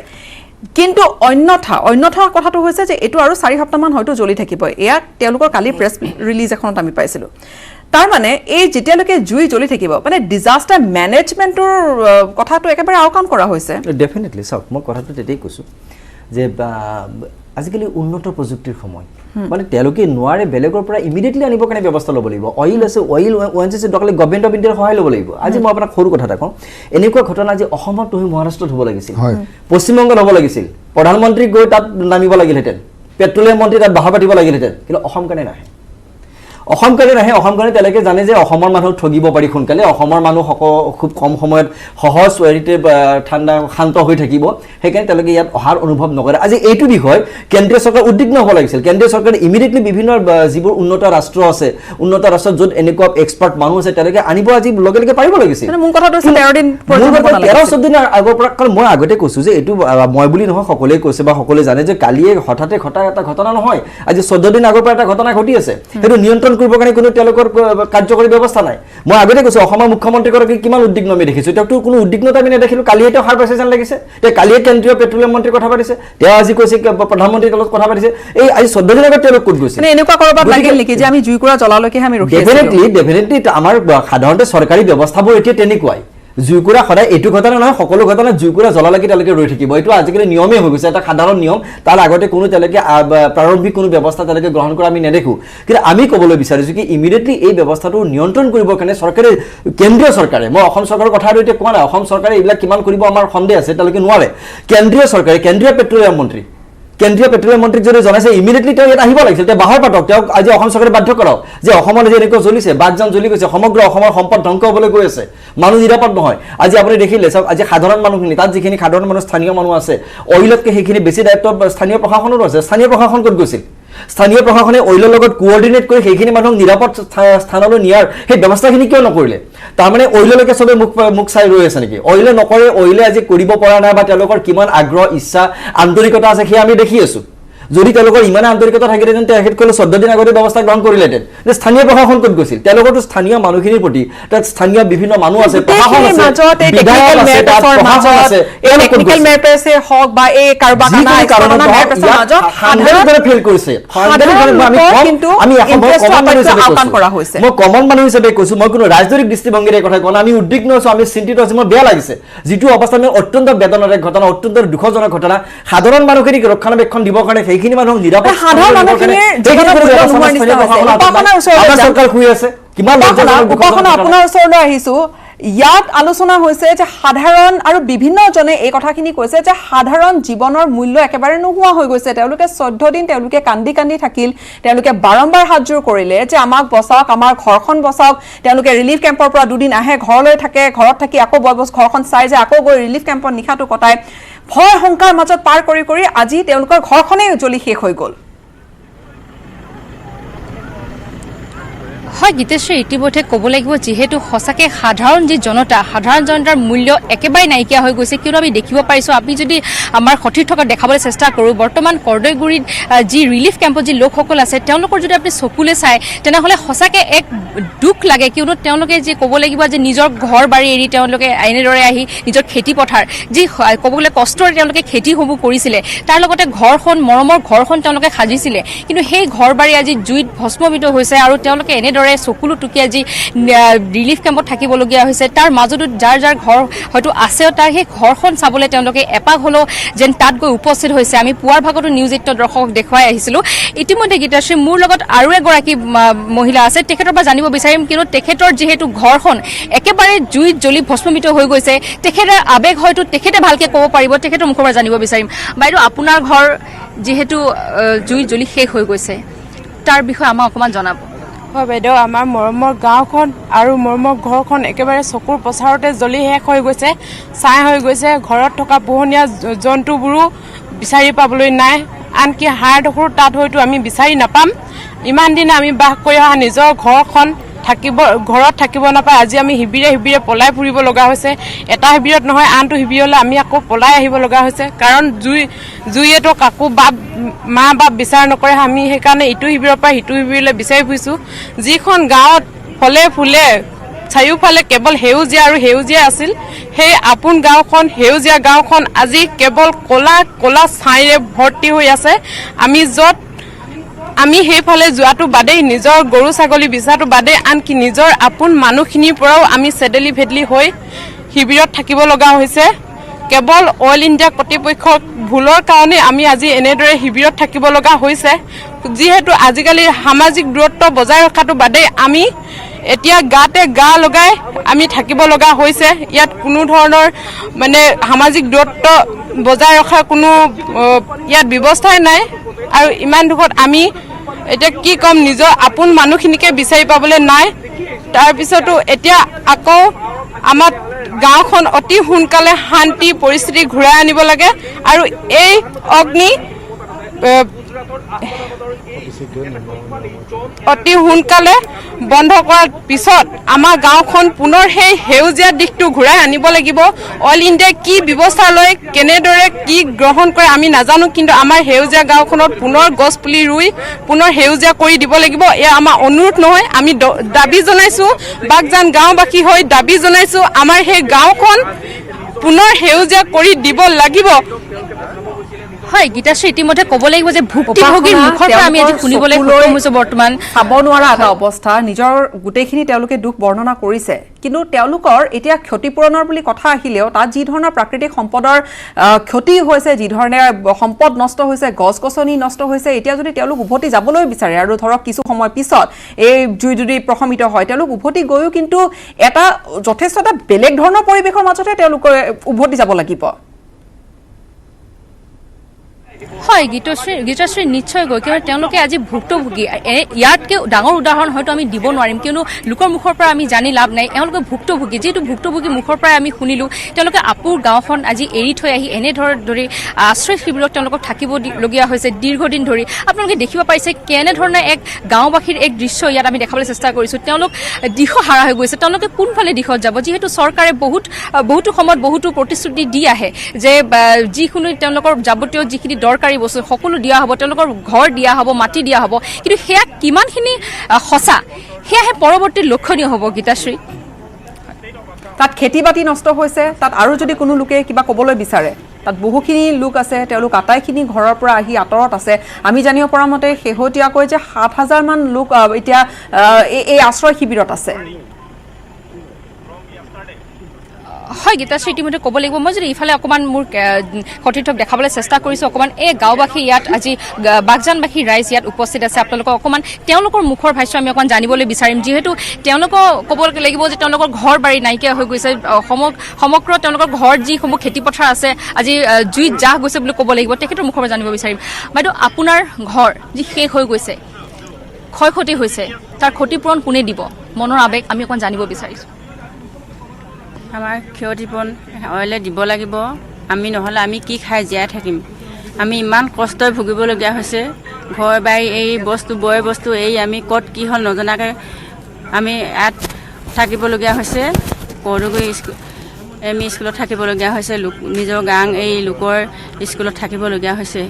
কিন্তু অন্যথা কথাটো হৈছে যে এটো আৰু 4 সপ্তাহমান হয়তো জ্বলি থাকিব এয়া তেওঁলোকৰ কালি প্ৰেছ ৰিলিজ এখনত আমি পাইছিলো তাৰ মানে এই যেতিয়ালৈকে জুই জ্বলি থাকিব মানে ডিজাস্টাৰ মেনেজমেন্টৰ কথাটো একেবাৰে আওকাণ কৰা হৈছে ডেফিনেটলি চাওক মই কথাটো তেতিয়াই কৈছো যে আজিকালি উন্নত প্ৰযুক্তিৰ সময় মানে তেওঁলোকে নোৱাৰে বেলেগৰ পৰা ইমিডিয়েটলি আনিবৰ কাৰণে ব্যৱস্থা ল'ব লাগিব অইল আছে অইল ওএনজিচি ডকলে গভৰ্ণমেণ্ট অফ ইণ্ডিয়াৰ সহায় ল'ব লাগিব আজি মই আপোনাক সৰু কথা এটা কওঁ এনেকুৱা ঘটনা যে অসমত তুমি মহাৰাষ্ট্ৰত হ'ব লাগিছিল পশ্চিমবংগত হ'ব লাগিছিল প্ৰধানমন্ত্ৰী গৈ তাত নামিব লাগিলহেঁতেন পেট্ৰলিয়াম মন্ত্ৰী তাত বাহা পাতিব লাগিলহেঁতেন কিন্তু অসম কাৰণে নাহে অসম কাৰণে তেওঁলোকে জানে যে অসমৰ মানুহ ঠগিব পাৰি সোনকালে অসমৰ মানুহ খুব কম সময়ত সহজ হেৰিতে ঠাণ্ডা শান্ত হৈ থাকিব সেইকাৰণে তেওঁলোকে ইয়াত অহাৰ অনুভৱ নকৰে আজি এইটো বিষয় কেন্দ্ৰীয় চৰকাৰ উদ্বিগ্ন হ'ব লাগিছিল কেন্দ্ৰীয় চৰকাৰে ইমিডিয়েটলি বিভিন্ন যিবোৰ উন্নত ৰাষ্ট্ৰ আছে উন্নত ৰাষ্ট্ৰত য'ত এনেকুৱা এক্সপাৰ্ট মানুহ আছে তেওঁলোকে আনিব আজি লগে পাৰিব লাগিছিল মোৰ কথাটো 13 দিন পৰ্যন্ত 13 দিনৰ আগৰ পৰা কাৰণ মই আগতে কৈছো যে এইটো মই বুলি নহয় সকলোৱে কৈছে বা সকলোৱে জানে যে কালিয়ে হঠাতে ঘটা এটা ঘটনা নহয় আজি 14 দিন আগৰ পৰা এটা ঘটনা ঘটি আছে সেইটো নিয়ন্ত্ৰণ কৰিবৰ কাৰণে কোনো তেওঁলোকৰ কাৰ্যকৰী ব্যৱস্থা নাই মই আগতে কৈছো অসমৰ মুখ্যমন্ত্ৰীগৰাকী কিমান উদ্বিগ্ন আমি দেখিছো তেওঁটো কোনো উদ্বিগ্নতা আমি নেদেখিলো কালি এটা হাৰ পাইছে যেন লাগিছে তে কালিয়ে কেন্দ্ৰীয় পেট্ৰলিয়াম মন্ত্ৰী কথা পাতিছে তেওঁ আজি কৈছে প্ৰধানমন্ত্ৰীৰ লগত কথা পাতিছে এই আজি 14 দিন আগত তেওঁলোক ক'ত গৈছে মানে এনেকুৱা কৰবাত লাগিল নেকি যে আমি জুইকুৰা জ্বলালৈকে আমি ৰখি আছো ডেফিনেটলি আমাৰ সাধাৰণতে চৰকাৰী ব্যৱস্থাবোৰ এতিয়া তেনেকুৱাই জুইকুৰা সদায় এইটো ঘটনা নহয় সকলো ঘটনা জুইকুৰা জ্বলালৈকে তেওঁলোকে ৰৈ থাকিব এইটো আজিকালি নিয়মেই হৈ গৈছে এটা সাধাৰণ নিয়ম তাৰ আগতে কোনো তেওঁলোকে প্ৰাৰম্ভিক কোনো ব্যৱস্থা তেওঁলোকে গ্ৰহণ কৰা আমি নেদেখো কিন্তু আমি ক'বলৈ বিচাৰিছো কি ইমিডিয়েটলি এই ব্যৱস্থাটো নিয়ন্ত্ৰণ কৰিবৰ কাৰণে চৰকাৰে কেন্দ্ৰীয় চৰকাৰে মই অসম চৰকাৰৰ কথাটো এতিয়া কোৱা নাই অসম চৰকাৰে এইবিলাক কিমান কৰিব আমাৰ সন্দেহ আছে তেওঁলোকে নোৱাৰে কেন্দ্ৰীয় চৰকাৰে কেন্দ্ৰীয় পেট্ৰলিয়াম মন্ত্ৰীক যদি জনাইছে ইমিডিয়েটলি তেওঁ ইয়াত আহিব লাগিছিল তেওঁ বাহাৰ পাতক তেওঁক আজি অসম চৰকাৰে বাধ্য কৰাওক যে অসমত যে এনেকুৱা জ্বলিছে বাগজান জ্বলি গৈছে সমগ্ৰ অসমৰ সম্পদ ধ্বংস হ'বলৈ গৈ আছে মানুহ নিৰাপদ নহয় আজি আপুনি দেখিলে চাওক আজি সাধাৰণ মানুহখিনি তাত যিখিনি সাধাৰণ মানুহ স্থানীয় মানুহ আছে অইলতকৈ সেইখিনি বেছি দায়িত্ব স্থানীয় প্ৰশাসনৰো আছে স্থানীয় প্ৰশাসন ক'ত গৈছিল স্থানীয় প্ৰশাসনে অইলৰ লগত কোঅৰ্ডিনেট কৰি সেইখিনি মানুহক নিৰাপদ স্থানলৈ নিয়াৰ সেই ব্যৱস্থাখিনি কিয় নকৰিলে তাৰমানে অইললৈকে চবে মুখ চাই ৰৈ আছে নেকি অইলে নকৰে অইলে আজি কৰিব পৰা নাই বা তেওঁলোকৰ কিমান আগ্ৰহ ইচ্ছা আন্তৰিকতা আছে সেয়া আমি দেখি আছো যদি তেওঁলোকৰ ইমান আন্তৰিকতা থাকিলেহেঁতেন তেখেতসকলে 14 দিন আগতে ব্যৱস্থা গ্ৰহণ কৰিলেহেঁতেন যে স্থানীয় প্ৰশাসন ক'ত গৈছিল তেওঁলোকৰতো স্থানীয় মানুহখিনিৰ প্ৰতি তাত স্থানীয় বিভিন্ন মানুহ আছে প্ৰশাসন আছে বিধায়ক আছে তাত প্ৰশাসন আছে টেকনিক্যাল মেটাৰ্ছে হওক বা এই কাৰবাকানা সাধাৰণ ফেল কৰিছে মই কমন মানুহ হিচাপে কৈছো মই কোনো ৰাজনৈতিক দৃষ্টিভংগীৰে কথা কোৱা আমি উদ্বিগ্ন আছো আমি চিন্তিত আছো মোৰ বেয়া লাগিছে যিটো অৱস্থা অত্যন্ত বেদনাদায়ক ঘটনা অত্যন্ত দুখজনক ঘটনা সাধাৰণ মানুহখিনিক ৰক্ষণাবেক্ষণ দিবৰ কাৰণে সেইখিনি মানুহক নিৰাপদ সাধাৰণ মানুহখিনিৰ চৰকাৰ শুই আছে কিমান আপোনাৰ ওচৰলৈ আহিছো ইয়াত আলোচনা হৈছে যে সাধাৰণ আৰু বিভিন্নজনে এই কথাখিনি কৈছে যে সাধাৰণ জীৱনৰ মূল্য একেবাৰে নোহোৱা হৈ গৈছে তেওঁলোকে 14 দিন তেওঁলোকে কান্দি থাকিল তেওঁলোকে বাৰম্বাৰ হাতজোৰ কৰিলে যে আমাক বচাওক আমাৰ ঘৰখন বচাওক তেওঁলোকে ৰিলিফ কেম্পৰ পৰা দুদিন আহে ঘৰলৈ থাকে ঘৰত থাকি আকৌ ঘৰখন চাই যে আকৌ গৈ ৰিলিফ কেম্পত নিশাটো কটায় ভয় শংকাৰ মাজত পাৰ কৰি আজি তেওঁলোকৰ ঘৰখনেই জ্বলি শেষ হৈ গ'ল হয় গীতেশ্ৰী ইতিমধ্যে ক'ব লাগিব যিহেতু সঁচাকে সাধাৰণ জনতাৰ মূল্য একেবাৰে নাইকিয়া হৈ গৈছে কিয়নো আমি দেখিব পাৰিছোঁ আমি যদি আমাৰ সঠিক থকা দেখাবলৈ চেষ্টা কৰোঁ বৰ্তমান কৰ্দৈগুৰিত যি ৰিলিফ কেম্পত যি লোকসকল আছে তেওঁলোকৰ যদি আপুনি চকুলে চায় তেনেহ'লে সঁচাকৈ এক দুখ লাগে কিয়নো তেওঁলোকে যি ক'ব লাগিব যে নিজৰ ঘৰ বাৰী এৰি তেওঁলোকে এনেদৰে আহি নিজৰ খেতি পথাৰ যি ক'ব গ'লে কষ্টৰে তেওঁলোকে খেতিসমূহ কৰিছিলে তাৰ লগতে ঘৰখন মৰমৰ ঘৰখন তেওঁলোকে সাজিছিলে কিন্তু সেই ঘৰ বাৰী আজি জুইত ভস্মীভূত হৈছে আৰু তেওঁলোকে এনেদৰে চকুলো টুকি আজি ৰিলিফ কেম্পত থাকিবলগীয়া হৈছে তাৰ মাজতো যাৰ ঘৰ হয়তো আছে তাৰ সেই ঘৰখন চাবলৈ তেওঁলোকে এপাক হ'লেও যেন তাত গৈ উপস্থিত হৈছে আমি পুৱাৰ ভাগতো নিউজ 8 দৰ্শকক দেখুৱাই আহিছিলোঁ ইতিমধ্যে গীতাশ্ৰী মোৰ লগত আৰু এগৰাকী মহিলা আছে তেখেতৰ পৰা জানিব বিচাৰিম কিয়নো তেখেতৰ যিহেতু ঘৰখন একেবাৰে জুইত জ্বলি ভস্মীভূত হৈ গৈছে তেখেতৰ আৱেগ হয়তো তেখেতে ভালকৈ ক'ব পাৰিব তেখেতৰ মুখৰ পৰা জানিব বিচাৰিম বাইদেউ আপোনাৰ ঘৰ যিহেতু জুইত জ্বলি শেষ হৈ গৈছে তাৰ বিষয়ে আমাক অকণমান জনাব হয় বাইদেউ আমাৰ মৰমৰ গাঁওখন আৰু মৰমৰ ঘৰখন একেবাৰে চকুৰ পচাৰতে জ্বলি শেষ হৈ গৈছে ছাই হৈ গৈছে ঘৰত থকা পোহনীয়া জন্তুবোৰো বিচাৰি পাবলৈ নাই আনকি হাড়ডোখৰো তাত হয়তো আমি বিচাৰি নাপাম ইমান দিনে আমি বাস কৰি অহা নিজৰ ঘৰখন ঘৰত থাকিব নাপায় আজি আমি শিবিৰে শিবিৰে পলাই ফুৰিব লগা হৈছে এটা শিবিৰত নহয় আনটো শিবিৰলৈ আমি আকৌ পলাই আহিব লগা হৈছে কাৰণ জুইয়েতো কাকো মা বাপ বিচাৰ নকৰে আমি সেইকাৰণে ইটো শিবিৰৰ পৰা সিটো শিবিৰলৈ বিচাৰি ফুৰিছোঁ যিখন গাঁৱত ফলে ফুলে চাৰিওফালে কেৱল সেউজীয়া আৰু সেউজীয়া আছিল সেই আপোন গাঁওখন সেউজীয়া গাঁওখন আজি কেৱল ক'লা ক'লা ছাইৰে ভৰ্তি হৈ আছে আমি সেইফালে যোৱাটো বাদেই নিজৰ গৰু ছাগলী বিচৰাটো বাদেই আনকি নিজৰ আপোন মানুহখিনিৰ পৰাও আমি চেডেলি ভেদলি হৈ শিবিৰত থাকিব লগা হৈছে কেৱল অইল ইণ্ডিয়া কৰ্তৃপক্ষৰ ভুলৰ কাৰণে আমি আজি এনেদৰে শিবিৰত থাকিব লগা হৈছে যিহেতু আজিকালি সামাজিক দূৰত্ব বজাই ৰখাটো বাদেই আমি এতিয়া গাতে গা লগাই আমি থাকিব লগা হৈছে ইয়াত কোনো ধৰণৰ মানে সামাজিক দূৰত্ব বজাই ৰখাৰ কোনো ইয়াত ব্যৱস্থাই নাই আৰু ইমান দুখত আমি এতিয়া কি ক'ম নিজৰ আপোন মানুহখিনিকে বিচাৰি পাবলৈ নাই তাৰপিছতো এতিয়া আকৌ আমাৰ গাঁওখন অতি সোনকালে শান্তি পৰিস্থিতি ঘূৰাই আনিব লাগে আৰু এই অগ্নি অতি সোনকালে বন্ধ কৰাৰ পিছত আমাৰ গাঁওখন পুনৰ সেই সেউজীয়া দিশটো ঘূৰাই আনিব লাগিব অল ইণ্ডিয়াই কি ব্যৱস্থা লয় কেনেদৰে কি গ্ৰহণ কৰে আমি নাজানো কিন্তু আমাৰ সেউজীয়া গাঁওখনত পুনৰ গছ পুলি ৰুই পুনৰ সেউজীয়া কৰি দিব লাগিব এয়া আমাৰ অনুৰোধ নহয় আমি দাবী জনাইছোঁ বাগজান গাঁওবাসী হৈ দাবী জনাইছোঁ আমাৰ সেই গাঁওখন পুনৰ সেউজীয়া কৰি দিব লাগিব হয় গীতাশ্ৰী ইতিমধ্যে ক'ব লাগিব যে ভুক্তভোগীৰ মুখৰ পৰা আমি আজি শুনিবলৈ সক্ষম হৈছোঁ বৰ্তমান চাব নোৱাৰা এটা অৱস্থা নিজৰ গোটেইখিনি তেওঁলোকে দুখ বৰ্ণনা কৰিছে কিন্তু তেওঁলোকৰ এতিয়া ক্ষতিপূৰণৰ বুলি কথা আহিলেও তাত যি ধৰণৰ প্ৰাকৃতিক সম্পদৰ ক্ষতি হৈছে যি ধৰণে সম্পদ নষ্ট হৈছে গছ গছনি নষ্ট হৈছে এতিয়া যদি তেওঁলোক উভতি যাবলৈ বিচাৰে আৰু ধৰক কিছু সময় পিছত এই জুই যদি প্ৰশমিত হয় তেওঁলোক উভতি গৈও কিন্তু এটা যথেষ্ট এটা বেলেগ ধৰণৰ পৰিৱেশৰ মাজতে তেওঁলোকে উভতি যাব লাগিব হয় গীতাশ্ৰী নিশ্চয়কৈ কিয়নো তেওঁলোকে আজি ভুক্তভোগী ইয়াতকৈ ডাঙৰ উদাহৰণ হয়তো আমি দিব নোৱাৰিম কিয়নো লোকৰ মুখৰ পৰা আমি জানি লাভ নাই এওঁলোকে ভুক্তভোগী যিহেতু ভুক্তভোগী মুখৰ পৰাই আমি শুনিলোঁ তেওঁলোকে আপুৰ গাঁওখন আজি এৰি থৈ আহি এনেধৰি আশ্ৰয় শিবিৰত তেওঁলোকক থাকিবলগীয়া হৈছে দীৰ্ঘদিন ধৰি আপোনালোকে দেখিব পাৰিছে কেনেধৰণে এক গাঁওবাসীৰ এক দৃশ্য ইয়াত আমি দেখাবলৈ চেষ্টা কৰিছোঁ তেওঁলোক দিশহাৰা হৈ গৈছে তেওঁলোকে কোনফালে দিশত যাব যিহেতু চৰকাৰে বহুতো সময়ত বহুতো প্ৰতিশ্ৰুতি দি আহে যে যিকোনো তেওঁলোকৰ যাৱতীয় যিখিনি দৰকাৰী বস্তু সকলো দিয়া হ'ব তেওঁলোকৰ ঘৰ দিয়া হ'ব মাটি দিয়া হ'ব কিন্তু সেয়া কিমানখিনি সঁচা সেয়াহে পৰৱৰ্তী লক্ষণীয় হ'ব গীতাশ্ৰী তাত খেতি বাতি নষ্ট হৈছে তাত আৰু যদি কোনো লোকে কিবা ক'বলৈ বিচাৰে তাত বহুখিনি লোক আছে তেওঁলোক আটাইখিনি ঘৰৰ পৰা আহি আঁতৰত আছে আমি জানিব পৰা মতে শেহতীয়াকৈ যে ৭,০০০ মান লোক এতিয়া এই আশ্ৰয় শিবিৰত আছে হয় গীতাশ্ৰী ইতিমধ্যে ক'ব লাগিব মই যদি ইফালে অকণমান মোৰ সতীৰ্থক দেখাবলৈ চেষ্টা কৰিছোঁ অকণমান এই গাঁওবাসী ইয়াত আজি বাগজানবাসী ৰাইজ ইয়াত উপস্থিত আছে আপোনালোকক অকণমান তেওঁলোকৰ মুখৰ ভাষ্য আমি অকণমান জানিবলৈ বিচাৰিম যিহেতু তেওঁলোকক ক'ব লাগিব যে তেওঁলোকৰ ঘৰ বাৰী নাইকিয়া হৈ গৈছে সমগ্ৰ তেওঁলোকৰ ঘৰ যিসমূহ খেতিপথাৰ আছে আজি জুইত জাহ গৈছে বুলি ক'ব লাগিব তেখেতৰ মুখৰ পৰা জানিব বিচাৰিম বাইদেউ আপোনাৰ ঘৰ যি শেষ হৈ গৈছে ক্ষয় ক্ষতি হৈছে তাৰ ক্ষতিপূৰণ কোনে দিব মনৰ আৱেগ আমি অকণমান জানিব বিচাৰিছোঁ আমাৰ ক্ষতিপূৰণ অইলে দিব লাগিব আমি নহ'লে আমি কি খাই জীয়াই থাকিম আমি ইমান কষ্টই ভুগিবলগীয়া হৈছে ঘৰ বাৰী এই বস্তু বয় বস্তু এই আমি ক'ত কি হ'ল নজনাকৈ আমি ইয়াত থাকিবলগীয়া হৈছে কৰদগৈ এম ই স্কুলত থাকিবলগীয়া হৈছে নিজৰ গাঁও এই লোকৰ স্কুলত থাকিবলগীয়া হৈছে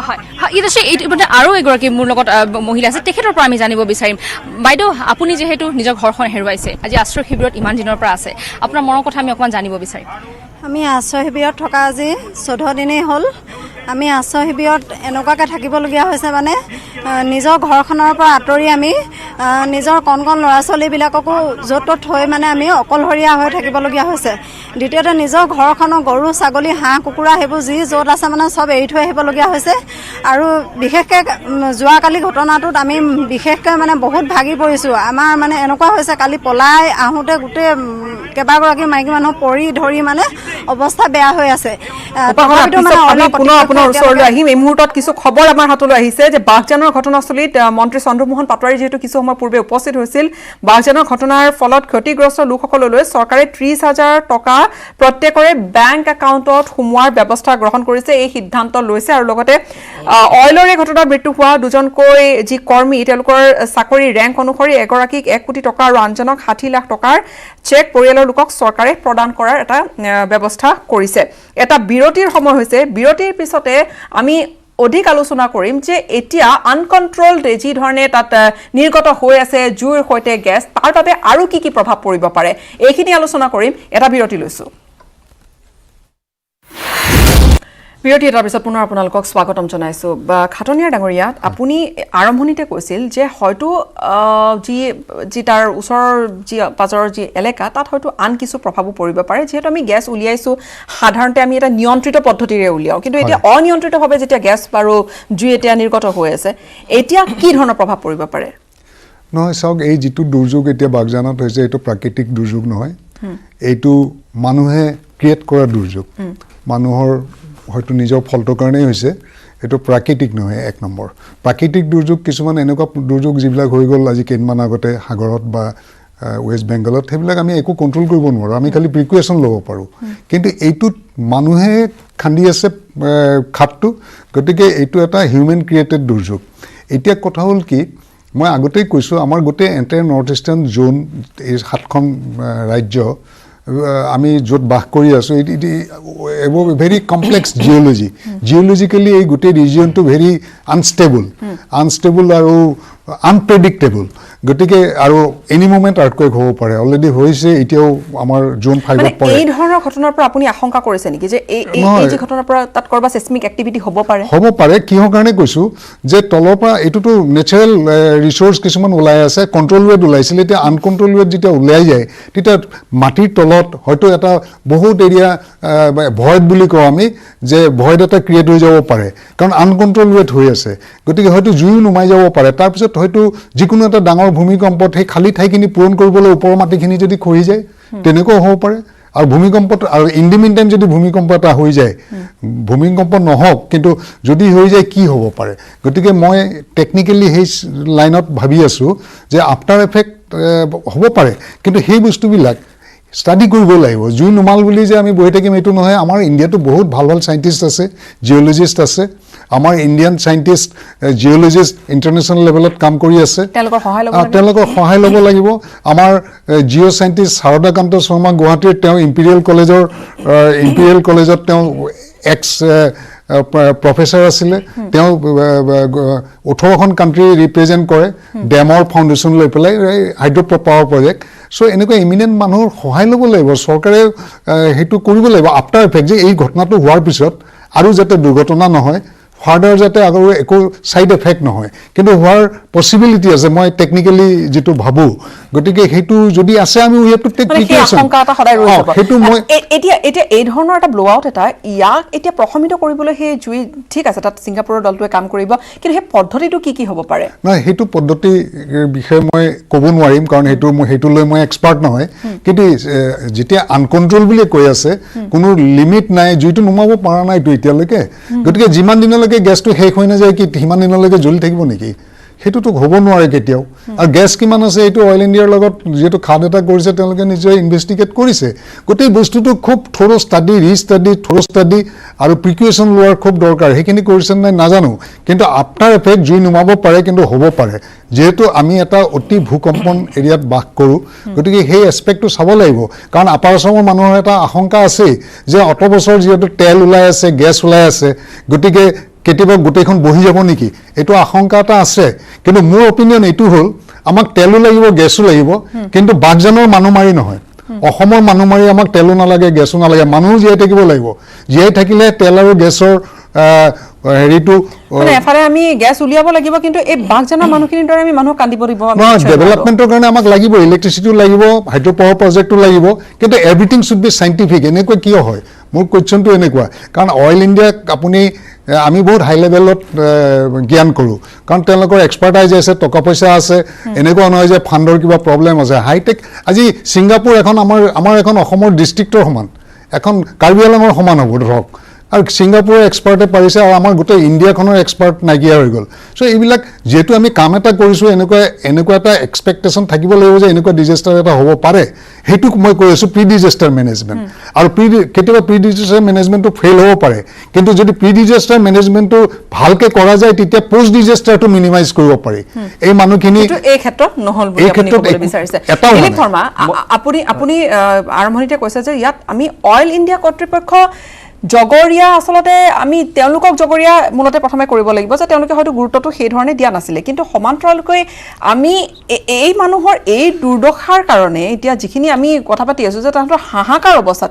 হয় ইতিমধ্যে আৰু এগৰাকী মোৰ লগত মহিলা আছে তেখেতৰ পৰা আমি জানিব বিচাৰিম বাইদেউ আপুনি যিহেতু নিজৰ ঘৰখন হেৰুৱাইছে আজি আশ্ৰয় শিবিৰত ইমান দিনৰ পৰা আছে আপোনাৰ মনৰ কথা আমি অকণমান জানিব বিচাৰিম আমি আশ্ৰয় শিবিৰত থকা আজি 14 দিনেই হ'ল আমি আশ্ৰয় শিবিৰত এনেকুৱাকৈ থাকিবলগীয়া হৈছে মানে নিজৰ ঘৰখনৰ পৰা আঁতৰি আমি নিজৰ কণ কণ ল'ৰা ছোৱালীবিলাককো য'ত ত'ত থৈ মানে আমি অকলশৰীয়া হৈ থাকিবলগীয়া হৈছে দ্বিতীয়তে নিজৰ ঘৰখনৰ গৰু ছাগলী হাঁহ কুকুৰা সেইবোৰ যি য'ত আছে মানে চব এৰি থৈ আহিবলগীয়া হৈছে আৰু বিশেষকৈ যোৱাকালি ঘটনাটোত আমি বিশেষকৈ মানে বহুত ভাগি পৰিছোঁ আমাৰ মানে এনেকুৱা হৈছে কালি পলাই আহোঁতে গোটেই কেইবাগৰাকী মাইকী মানুহ পৰি ধৰি মানে অৱস্থা বেয়া হৈ আছে আপোনাৰ ওচৰলৈ আহিম এই মুহূৰ্তত কিছু খবৰ আমাৰ হাতলৈ আহিছে যে বাগজানৰ ঘটনাস্থলীত মন্ত্ৰী চন্দ্ৰমোহন পাটোৱাৰী যিহেতু কিছু সময় পূৰ্বে উপস্থিত হৈছিল বাগজানৰ ঘটনাৰ ফলত ক্ষতিগ্ৰস্ত লোকসকললৈ চৰকাৰে 30,000 টকা প্ৰত্যেকৰে বেংক একাউণ্টত সোমোৱাৰ ব্যৱস্থা গ্ৰহণ কৰিছে এই সিদ্ধান্ত লৈছে আৰু লগতে অইলৰ এই ঘটনাত মৃত্যু হোৱা দুজনকৈ যি কৰ্মী তেওঁলোকৰ চাকৰি ৰেংক অনুসৰি এগৰাকীক 1 কোটি টকা আৰু আনজনক 60 লাখ টকাৰ চেক পৰিয়ালৰ লোকক চৰকাৰে প্ৰদান কৰাৰ এটা ব্যৱস্থা কৰিছে এটা বিৰতিৰ সময় হৈছে বিৰতিৰ পিছতে আমি অধিক আলোচনা কৰিম যে এতিয়া আনকন্ট্ৰলড যি ধৰণে তাত নিৰ্গত হৈ আছে জুইৰ সৈতে গেছ তাৰ বাবে আৰু কি কি প্ৰভাৱ পৰিব পাৰে এইখিনি আলোচনা কৰিম এটা বিৰতি লৈছো বিৰতি এটাৰ পিছত পুনৰ আপোনালোকক স্বাগতম জনাইছো খাটনিয়াৰ ডাঙৰীয়া আপুনি আৰম্ভণিতে কৈছিল যে হয়তো যি তাৰ ওচৰৰ যি পাজৰৰ যি এলেকা তাত হয়তো আন কিছু প্ৰভাৱো পৰিব পাৰে যিহেতু আমি গেছ উলিয়াইছো সাধাৰণতে আমি এটা নিয়ন্ত্ৰিত পদ্ধতিৰে উলিয়াও কিন্তু এতিয়া অনিয়ন্ত্ৰিতভাৱে যেতিয়া গেছ আৰু জুই এতিয়া নিৰ্গত হৈ আছে এতিয়া কি ধৰণৰ প্ৰভাৱ পৰিব পাৰে নহয় চাওক এই যিটো দুৰ্যোগ এতিয়া বাগজানত হৈছে এইটো প্ৰাকৃতিক দুৰ্যোগ নহয় এইটো মানুহে ক্ৰিয়েট কৰা দুৰ্যোগ মানুহৰ হয়তো নিজৰ ফলটোৰ কাৰণেই হৈছে এইটো প্ৰাকৃতিক নহয় এক নম্বৰ প্ৰাকৃতিক দুৰ্যোগ কিছুমান এনেকুৱা দুৰ্যোগ যিবিলাক হৈ গ'ল আজি কেইদিনমান আগতে সাগৰত বা ৱেষ্ট বেংগলত সেইবিলাক আমি একো কণ্ট্ৰল কৰিব নোৱাৰোঁ আমি খালি প্ৰিকুৱেশ্যন ল'ব পাৰোঁ কিন্তু এইটোত মানুহে খান্দি আছে খাপটো গতিকে এইটো এটা হিউমেন ক্ৰিয়েটেড দুৰ্যোগ এতিয়া কথা হ'ল কি মই আগতেই কৈছোঁ আমাৰ গোটেই এণ্টায়াৰ নৰ্থ ইষ্টাৰ্ণ জোন এই 7খন ৰাজ্য আমি য'ত বাস কৰি আছোঁ ভেৰি কমপ্লেক্স জিঅ'লজিকেলি এই গোটেই ৰিজিয়নটো ভেৰি আনষ্টেবল আৰু আনপ্ৰেডিক্টেবল গতিকে আৰু এনি মুমেণ্ট আৰ্থকুৱেক হ'ব পাৰে অলৰেডি হৈছে এতিয়াও আমাৰ জোন 5ত পৰে এই ধৰণৰ ঘটনাৰ পৰা আপুনি আশংকা কৰিছে নেকি যে এই যি ঘটনাৰ পৰা তাত কৰবা সেismic এক্টিভিটি হ'ব পাৰে কিহৰ কাৰণে কৈছোঁ যে তলৰ পৰা এইটোতো নেচাৰেল ৰিচোৰ্চ কিছুমান ওলাই আছে কণ্ট্ৰল ৱেট ওলাইছিল এতিয়া আনকণ্ট্ৰল ৱেট যেতিয়া ওলাই যায় তেতিয়া মাটিৰ তলত হয়তো এটা বহুত এৰিয়া ভয়েড বুলি কওঁ আমি যে ভয়েড এটা ক্ৰিয়েট হৈ যাব পাৰে কাৰণ আনকণ্ট্ৰল ৱেট হৈ আছে গতিকে হয়তো জুইও নুমাই যাব পাৰে তাৰপিছত হয়তো যিকোনো এটা ডাঙৰ ভূমিকম্পত সেই খালী ঠাইখিনি পূৰণ কৰিবলৈ ওপৰৰ মাটিখিনি যদি খহি যায় তেনেকুৱাও হ'ব পাৰে আৰু ভূমিকম্পত আৰু ইন দি মিন টাইম যদি ভূমিকম্প এটা হৈ যায় ভূমিকম্প নহওক কিন্তু যদি হৈ যায় কি হ'ব পাৰে গতিকে মই টেকনিকেলি সেই লাইনত ভাবি আছোঁ যে আফটাৰ এফেক্ট হ'ব পাৰে কিন্তু সেই বস্তুবিলাক ষ্টাডি কৰিব লাগিব জুই নুমাল বুলি যে আমি বহি থাকিম এইটো নহয় আমাৰ ইণ্ডিয়াতো বহুত ভাল ভাল চাইণ্টিষ্ট আছে জিঅ'লজিষ্ট আছে আমাৰ ইণ্ডিয়ান চাইণ্টিষ্ট জিঅ'লজিষ্ট ইণ্টাৰনেশ্যনেল লেভেলত কাম কৰি আছে তেওঁলোকৰ সহায় ল'ব লাগিব আমাৰ জিঅ' চাইণ্টিষ্ট শাৰদাকান্ত শৰ্মা গুৱাহাটীৰ তেওঁ ইম্পিৰিয়েল কলেজত তেওঁ এক্স প্ৰফেচাৰ আছিলে তেওঁ 18খন কাণ্ট্ৰি ৰিপ্ৰেজেণ্ট কৰে ডেমৰ ফাউণ্ডেশ্যন লৈ পেলাই হাইড্ৰ পাৱাৰ প্ৰজেক্ট চ' এনেকুৱা ইমিনেণ্ট মানুহৰ সহায় ল'ব লাগিব চৰকাৰে সেইটো কৰিব লাগিব আফটাৰ এফেক্ট যে এই ঘটনাটো হোৱাৰ পিছত আৰু যাতে দুৰ্ঘটনা নহয় ফাৰ্ডাৰ যাতে আৰু একো ছাইড এফেক্ট নহয় কিন্তু হোৱাৰ পচিবিলিটি আছে মই টেকনিকেলি যিটো ভাবোঁ গতিকে সেইটো যদি আছে আমি উই হেভ টু টেক প্ৰিকশ্যন সেইটো মই এতিয়া এই ধৰণৰ এটা ব্ল' আউট এটা ইয়াক এতিয়া প্ৰশমিত কৰিবলৈ সেই জুই ঠিক আছে তাত ছিংগাপুৰৰ দলটোৱে কাম কৰিব কিন্তু সেই পদ্ধতিটো কি হ'ব পাৰে নহয় সেইটো পদ্ধতিৰ বিষয়ে মই ক'ব নোৱাৰিম কাৰণ সেইটো লৈ মই এক্সপাৰ্ট নহয় কিন্তু যেতিয়া আনকণ্ট্ৰল বুলি কৈ আছে কোনো লিমিট নাই জুইটো নুমাব পৰা নাইতো এতিয়ালৈকে গতিকে যিমান দিনলৈকে গেছটো শেষ হৈ নাযায় কি সিমান দিনলৈকে জ্বলি থাকিব নেকি সেইটোতো হ'ব নোৱাৰে কেতিয়াও আৰু গেছ কিমান আছে এইটো অইল ইণ্ডিয়াৰ লগত যিহেতু খাদ এটা কৰিছে তেওঁলোকে নিজে ইনভেষ্টিগেট কৰিছে গোটেই বস্তুটো খুব থ'ৰ ষ্টাডি আৰু প্ৰিকুৱেশ্যন লোৱাৰ খুব দৰকাৰ সেইখিনি কৰিছে নাই নাজানো কিন্তু আফটাৰ এফেক্ট জুই নুমাব পাৰে কিন্তু হ'ব পাৰে যিহেতু আমি এটা অতি ভূকম্পন এৰিয়াত বাস কৰোঁ গতিকে সেই এছপেক্টটো চাব লাগিব কাৰণ আপাৰ আছামৰ মানুহৰ এটা আশংকা আছেই যে অত বছৰ যিহেতু তেল ওলাই আছে গেছ ওলাই আছে গতিকে কেতিয়াবা গোটেইখন বহি যাব নেকি এইটো আশংকা এটা আছে কিন্তু মোৰ অপিনিয়ন এইটো হ'ল আমাক তেলো লাগিব গেছো লাগিব কিন্তু বাগজানৰ মানুহ মাৰি নহয় অসমৰ মানুহ মাৰি আমাক তেলো নালাগে গেছো নালাগে মানুহো জীয়াই থাকিব লাগিব জীয়াই থাকিলে তেল আৰু গেছৰ হেৰিটো এফালে আমি গেছ উলিয়াব লাগিব কিন্তু এই বাগজানৰ মানুহখিনিৰ দৰে আমি মানুহক কান্দিব দিব ডেভেলপমেণ্টৰ কাৰণে আমাক লাগিব ইলেক্ট্ৰিচিটিও লাগিব হাইড্ৰ পাৱাৰ প্ৰজেক্টো লাগিব কিন্তু এভৰিথিং শুড বি চাইণ্টিফিক এনেকুৱা কিয় হয় মোৰ কুৱেশ্যনটো এনেকুৱা কাৰণ অইল ইণ্ডিয়াক আপুনি আমি বহুত হাই লেভেলত জ্ঞান কৰোঁ কাৰণ তেওঁলোকৰ এক্সপাৰ্টাইজ আছে টকা পইচা আছে এনেকুৱা নহয় যে ফাণ্ডৰ কিবা প্ৰব্লেম আছে হাইটেক আজি ছিংগাপুৰ এখন আমাৰ এখন অসমৰ ডিষ্ট্ৰিক্টৰ সমান এখন কাৰ্বি আংলঙৰ সমান হ'ব ধৰক আৰু ছিংগাপুৰৰ এক্সপাৰ্টে পাৰিছে আৰু আমাৰ গোটেই ইণ্ডিয়াখনৰ এক্সপাৰ্ট নাইকিয়া হৈ গ'ল চ' এইবিলাক যিহেতু আমি কাম এটা কৰিছোঁ এনেকুৱা এটা এক্সপেক্টেশ্যন থাকিব লাগিব যে এনেকুৱা ডিজাষ্টাৰ এটা হ'ব পাৰে সেইটোক মই কৈ আছোঁ প্ৰি ডিজাষ্টাৰ মেনেজমেণ্ট আৰু কেতিয়াবা প্ৰি ডিজাষ্টাৰ মেনেজমেণ্টটো ফেইল হ'ব পাৰে কিন্তু যদি প্ৰি ডিজাষ্টাৰ মেনেজমেণ্টটো ভালকৈ কৰা যায় তেতিয়া পষ্ট ডিজাষ্টাৰটো মিনিমাইজ কৰিব পাৰি এই মানুহখিনি এই ক্ষেত্ৰত নহ'ল বুলি আপুনি ক'বলৈ বিচাৰিছে দিলীপ শৰ্মা আপুনি আৰম্ভণিতে কৈছে যে ইয়াত আমি অইল ইণ্ডিয়া কৰ্তৃপক্ষ জগৰীয়া আচলতে আমি তেওঁলোকক জগৰীয়া মূলতে প্ৰথমে কৰিব লাগিব যে তেওঁলোকে হয়তো গুৰুত্বটো সেই ধৰণে দিয়া নাছিলে কিন্তু সমান্তৰালকৈ আমি এই মানুহৰ এই দুৰ্দশাৰ কাৰণে এতিয়া যিখিনি আমি কথা পাতি আছোঁ যে তাহাঁতৰ হাহাকাৰ অৱস্থা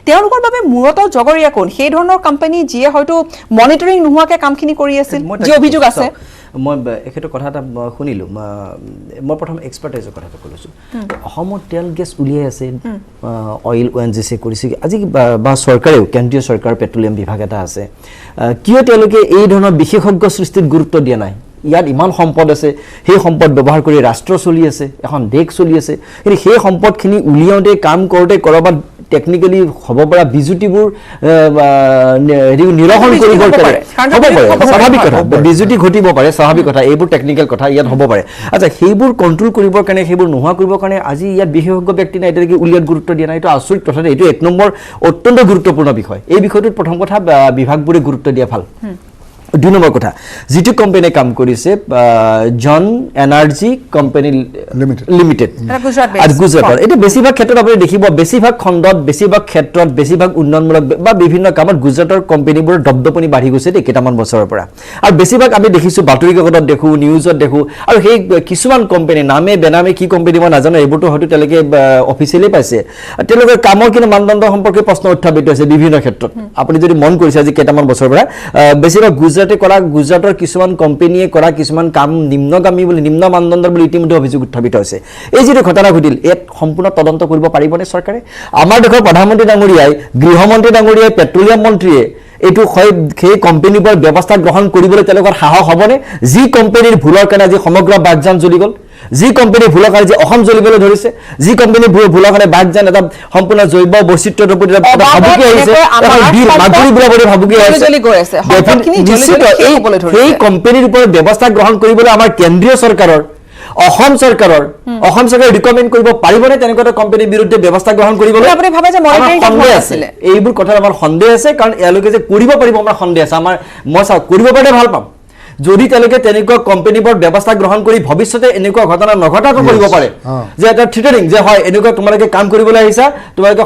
তেওঁলোকৰ বাবে মূলত জগৰীয়া কোন সেই ধৰণৰ কোম্পানী যিয়ে হয়তো মনিটৰিং নোহোৱাকৈ কামখিনি কৰি আছিল যি অভিযোগ আছে মই এখেতৰ কথা এটা শুনিলোঁ মই প্ৰথম এক্সপাৰ্টাইজৰ কথাটো কৈছোঁ অসমত তেল গেছ উলিয়াই আছে অইল ONGC কৰিছে আজি বা চৰকাৰেও কেন্দ্ৰীয় চৰকাৰ পেট্ৰলিয়াম বিভাগ এটা আছে কিয় তেওঁলোকে এই ধৰণৰ বিশেষজ্ঞ সৃষ্টিত গুৰুত্ব দিয়া নাই ইয়াত ইমান সম্পদ আছে সেই সম্পদ ব্যৱহাৰ কৰি ৰাষ্ট্ৰ চলি আছে এখন দেশ চলি আছে কিন্তু সেই সম্পদখিনি উলিয়াওঁতে কাম কৰোঁতে ক'ৰবাত টেকনিক্যালি হ'ব পৰা বিজুতিবোৰ নিৰসন কৰিব পাৰে হ'ব পাৰে স্বাভাৱিক কথা বিজুতি ঘটিব পাৰে স্বাভাৱিক কথা এইবোৰ টেকনিক্যাল কথা ইয়াত হ'ব পাৰে আচ্ছা সেইবোৰ কণ্ট্ৰল কৰিবৰ কাৰণে সেইবোৰ নোহোৱা কৰিবৰ কাৰণে আজি ইয়াত বিশেষজ্ঞ ব্যক্তি নাই এতিয়ালৈকে উলিয়াত গুৰুত্ব দিয়া নাই এইটো আচৰিত কথা এইটো 1 নম্বৰ অত্যন্ত গুৰুত্বপূৰ্ণ বিষয় এই বিষয়টোত প্ৰথম কথা বিভাগবোৰে গুৰুত্ব দিয়া ভাল 2 নম্বৰ কথা যিটো কোম্পানীয়ে কাম কৰিছে জন এনাৰ্জি কোম্পানী লিমিটেড গুজৰাটৰ এটা বেছিভাগ ক্ষেত্ৰত আপুনি দেখিব বেছিভাগ খণ্ডত বেছিভাগ ক্ষেত্ৰত বেছিভাগ উন্নয়নমূলক বা বিভিন্ন কামত গুজৰাটৰ কোম্পানীবোৰৰ দপদপনি বাঢ়ি গৈছে কেইটামান বছৰৰ পৰা আৰু বেছিভাগ আমি দেখিছোঁ বাতৰি কাকতত দেখোঁ নিউজত দেখোঁ আৰু সেই কিছুমান কোম্পানী নামে বেনামে কি কোম্পানী মই নাজানো এইবোৰতো হয়তো তেওঁলোকে অফিচিয়েলি পাইছে তেওঁলোকৰ কামৰ কিন্তু মানদণ্ড সম্পৰ্কে প্ৰশ্ন উত্থাপিত হৈছে বিভিন্ন ক্ষেত্ৰত আপুনি যদি মন কৰিছে আজি কেইটামান বছৰৰ পৰা বেছিভাগ গুজৰাটৰ কিছুমান কোম্পানীয়ে কৰা কিছুমান কাম নিম্নগামী বুলি নিম্ন মানদণ্ডৰ বুলি ইতিমধ্যে অভিযোগ উত্থাপিত হৈছে এই যিটো ঘটনা ঘটিল ইয়াত সম্পূৰ্ণ তদন্ত কৰিব পাৰিবনে চৰকাৰে আমাৰ দেশৰ প্ৰধানমন্ত্ৰী ডাঙৰীয়াই গৃহমন্ত্ৰী ডাঙৰীয়াই পেট্ৰলিয়াম মন্ত্ৰীয়ে এইটো সেই কোম্পানীবোৰৰ ব্যৱস্থা গ্ৰহণ কৰিবলৈ তেওঁলোকৰ সাহস হ'বনে যি কোম্পানীৰ ভুলৰ কাৰণে আজি সমগ্ৰ বাগজান জ্বলি গ'ল যি কোম্পানী ভুলৰ কাৰণে যে অসম জ্বলিবলৈ ধৰিছে যি কোম্পানী ভুলৰ কাৰণে বাগজান এটা সম্পূৰ্ণ জৈৱ বৈচিত্ৰ্যৰ প্ৰতি ভাবুকি আহিছে ভাবুকি আহিছে সেই কোম্পানীৰ ওপৰত ব্যৱস্থা গ্ৰহণ কৰিবলৈ আমাৰ কেন্দ্ৰীয় চৰকাৰৰ অসম চৰকাৰে ৰিকমেণ্ড কৰিব পাৰিবনে তেনেকুৱা এটা কোম্পানীৰ বিৰুদ্ধে ব্যৱস্থা গ্ৰহণ কৰিবলৈ আপুনি ভাবে যে সন্দেহ আছে এইবোৰ কথাত আমাৰ সন্দেহ আছে কাৰণ এওঁলোকে যে কৰিব পাৰিব আমাৰ সন্দেহ আছে মই চাওঁ কৰিব পাৰিলে ভাল পাম যদি তেওঁলোকে তেনেকুৱা কোম্পানীবোৰ ব্যৱস্থা গ্ৰহণ কৰি ভৱিষ্যতে এনেকুৱা ঘটনা নঘটাকৈ কৰিব পাৰে যে এটা থ্ৰেটানিং যে হয় এনেকুৱা তোমালোকে কাম কৰিবলৈ আহিছা তোমালোকে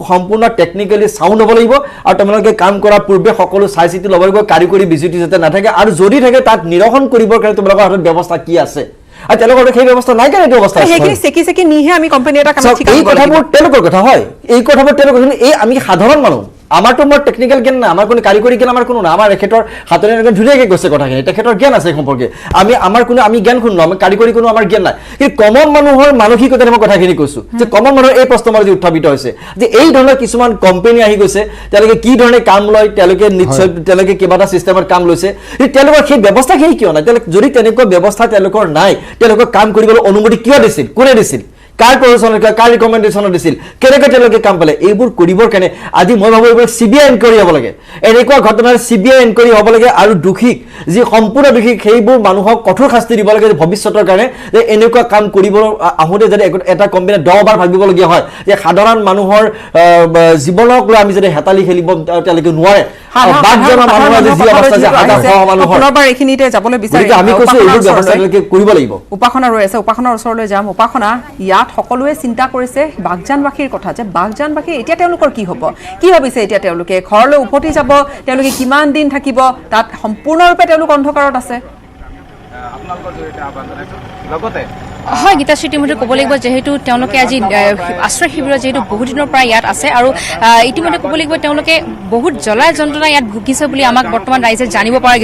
সম্পূৰ্ণ টেকনিক্যালি সাউণ্ড হ'ব লাগিব আৰু তোমালোকে কাম কৰাৰ পূৰ্বে সকলো চাই চিতি ল'ব লাগিব কাৰিকৰী বিজুতি যাতে নাথাকে আৰু যদি থাকে তাত নিৰসন কৰিবৰ কাৰণে তোমালোকৰ হাতত ব্যৱস্থা কি আছে আৰু তেওঁলোকৰ সেই ব্যৱস্থা নাই কাৰণে এইটো অৱস্থা সেইখিনি চেকি নিহে আমি কোম্পানী এটা কাম ঠিক এই কথাবোৰ তেওঁলোকৰ কথা হয় এই কথাবোৰ তেওঁলোকৰ এই আমি সাধাৰণ মানুহ আমাৰতো মোৰ টেকনিক্যাল জ্ঞান নাই আমাৰ কোনো কাৰিকৰী জ্ঞান আমাৰ কোনো নাই আমাৰ এখেতৰ হাতৰে এনেকৈ ধুনীয়াকৈ গৈছে কথাখিনি তেখেতৰ জ্ঞান আছে সম্পৰ্কে আমি জ্ঞান শুনো আমি কাৰিকৰী কোনো আমাৰ জ্ঞান নাই কিন্তু কমন মানুহৰ মানসিকতাৰে মই কথাখিনি কৈছোঁ যে কমন মানুহৰ এই প্ৰশ্ন আমাৰ যি উত্থাপিত হৈছে যে এই ধৰণৰ কিছুমান কোম্পানী আহি গৈছে তেওঁলোকে কি ধৰণে কাম লয় তেওঁলোকে নিশ্চয় তেওঁলোকে কিবা এটা চিষ্টেমত কাম লৈছে তেওঁলোকৰ সেই ব্যৱস্থাখিনি কিয় নাই যদি তেনেকুৱা ব্যৱস্থা তেওঁলোকৰ নাই তেওঁলোকক কাম কৰিবলৈ অনুমতি কিয় দিছিল কোনে দিছিল কাৰ প্ৰয়োজনত কাৰ ৰিকমেণ্ডেশ্যনত দিছিল কেনেকৈ তেওঁলোকে কাম পালে এইবোৰ কৰিবৰ কাৰণে আজি মই ভাবোঁ এইবোৰ CBI এনকুৱাৰী হ'ব লাগে এনেকুৱা ঘটনাৰ CBI এনকুৱাৰী হ'ব লাগে আৰু দোষীক যি সম্পূৰ্ণ দোষীক সেইবোৰ মানুহক কঠোৰ শাস্তি দিব লাগে ভৱিষ্যতৰ কাৰণে যে এনেকুৱা কাম কৰিব আহোঁতে যদি এটা কোম্পানীয়ে 10 বাৰ ভাবিবলগীয়া হয় যে সাধাৰণ মানুহৰ জীৱনক লৈ আমি যদি হেতালি খেলিব তেওঁলোকে নোৱাৰে উপাসনা ৰৈ আছে উপাসনাৰ ওচৰলৈ যাম উপাসনা ইয়াত সকলোৱে চিন্তা কৰিছে বাগজানবাসীৰ কথা যে বাগজানবাসী এতিয়া তেওঁলোকৰ কি হ'ব কি ভাবিছে এতিয়া তেওঁলোকে ঘৰলৈ উভতি যাব তেওঁলোকে কিমান দিন থাকিব তাত সম্পূৰ্ণৰূপে তেওঁলোক অন্ধকাৰত আছে হয় গীতাশ্ৰী ইতিমধ্যে ক'ব লাগিব যেহেতু তেওঁলোকে আজি আশ্ৰয় শিবিৰত যেহেতু বহুত দিনৰ পৰা ইয়াত আছে আৰু ইতিমধ্যে ক'ব লাগিব তেওঁলোকে বহুত জ্বলা যন্ত্ৰণা ইয়াত ভুগিছে বুলি আমাক বৰ্তমান ৰাইজে জানিব পৰা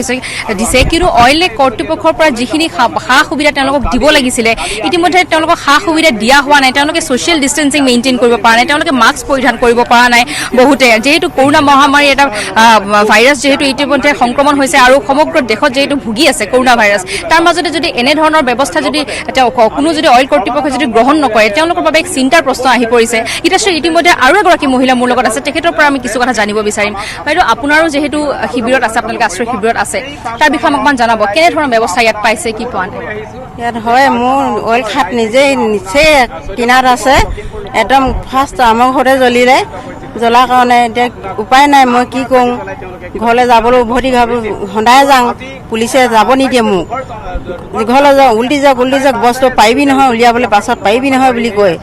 দিছে কিন্তু অইল কৰ্তৃপক্ষৰ পৰা যিখিনি সা সুবিধা তেওঁলোকক দিব লাগিছিলে ইতিমধ্যে তেওঁলোকক সা সুবিধা দিয়া হোৱা নাই তেওঁলোকে ছ'চিয়েল ডিষ্টেঞ্চিং মেইনটেইন কৰিব পৰা নাই তেওঁলোকে মাস্ক পৰিধান কৰিব পৰা নাই বহুতে যেহেতু কৰোণা মহামাৰী এটা ভাইৰাছ যেহেতু ইতিমধ্যে সংক্ৰমণ হৈছে আৰু সমগ্ৰ দেশত যেহেতু ভুগি আছে কৰোণা ভাইৰাছ তাৰ মাজতে যদি এনেধৰণৰ ব্যৱস্থা যদি কোনো যদি অইল কৰ্তৃপক্ষই যদি গ্ৰহণ নকৰে তেওঁলোকৰ বাবে এক চিন্তাৰ প্ৰশ্ন আহি পৰিছে। গীতাশ্ৰী, ইতিমধ্যে আৰু এগৰাকী মহিলা মোৰ লগত আছে, তেখেতৰ পৰা আমি কিছু কথা জানিব বিচাৰিম। বাইদেউ, আপোনাৰো যিহেতু শিবিৰত আছে, আপোনালোকে আশ্ৰয় শিবিৰত আছে, তাৰ বিষয়ে আমাক অকণমান জনাব, কেনেধৰণৰ ব্যৱস্থা ইয়াত পাইছে, কি পোৱা নাই? ইয়াত হয়, মোৰ অইল খাট নিচেই কিনাৰত আছে, একদম ফাৰ্ষ্ট আমাৰ ঘৰতে জ্বলিলে। জ্বলাৰ কাৰণে এতিয়া উপায় নাই, মই কি কৰোঁ, ঘৰলৈ যাবলৈ উভতি সদায় যাওঁ, পুলিচে যাব নিদিয়ে মোক। ঘৰলৈ যাওঁ, উল্টি যাওক বস্তু পাৰিবি নহয় উলিয়াবলৈ, পাছত পাৰিবি নহয় বুলি কয়।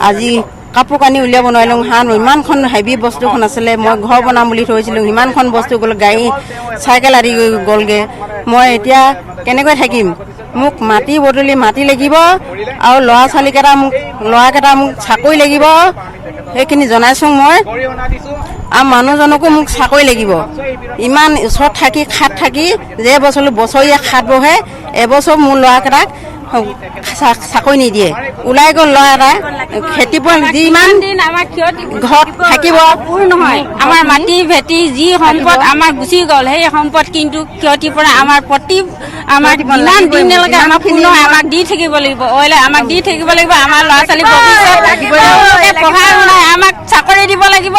আজি কাপোৰ কানি উলিয়াব নোৱাৰিলোঁ, হাঁহ ইমানখন হেভি বস্তুখন আছিলে, মই ঘৰ বনাম বুলি থৈছিলোঁ, সিমানখন বস্তু গ'ল, গাড়ী চাইকেল আদি গ'লগৈ। মই এতিয়া কেনেকৈ থাকিম? মোক মাটি বদলি মাটি লাগিব, আৰু ল'ৰাকেইটা মোক চাকৰি লাগিব, সেইখিনি জনাইছোঁ মই। আৰু মানুহজনকো মোক চাকৰি লাগিব। ইমান ওচৰত থাকি খাট থাকি যে বছৰীয়া খাট বহে, এবছৰ মোৰ ল'ৰাকেইটাক চাকৰি নিদিয়ে। ওলাই গ'ল ল'ৰা এটা, খেতি যিমান দিন আমাৰ ঘৰত থাকিব নহয়, আমাৰ মাটি ভেটি যি সম্পদ আমাৰ গুচি গ'ল, সেই সম্পদ কিন্তু ক্ষতিৰ পৰা আমাৰ যিমান দিনলৈকে আমাৰ পুনৰ আমাক দি থাকিব লাগিব, আমাক দি থাকিব লাগিব। আমাৰ ল'ৰা ছোৱালী ভৱিষ্যত পঢ়াই শুনাই আমাক চাকৰি দিব লাগিব,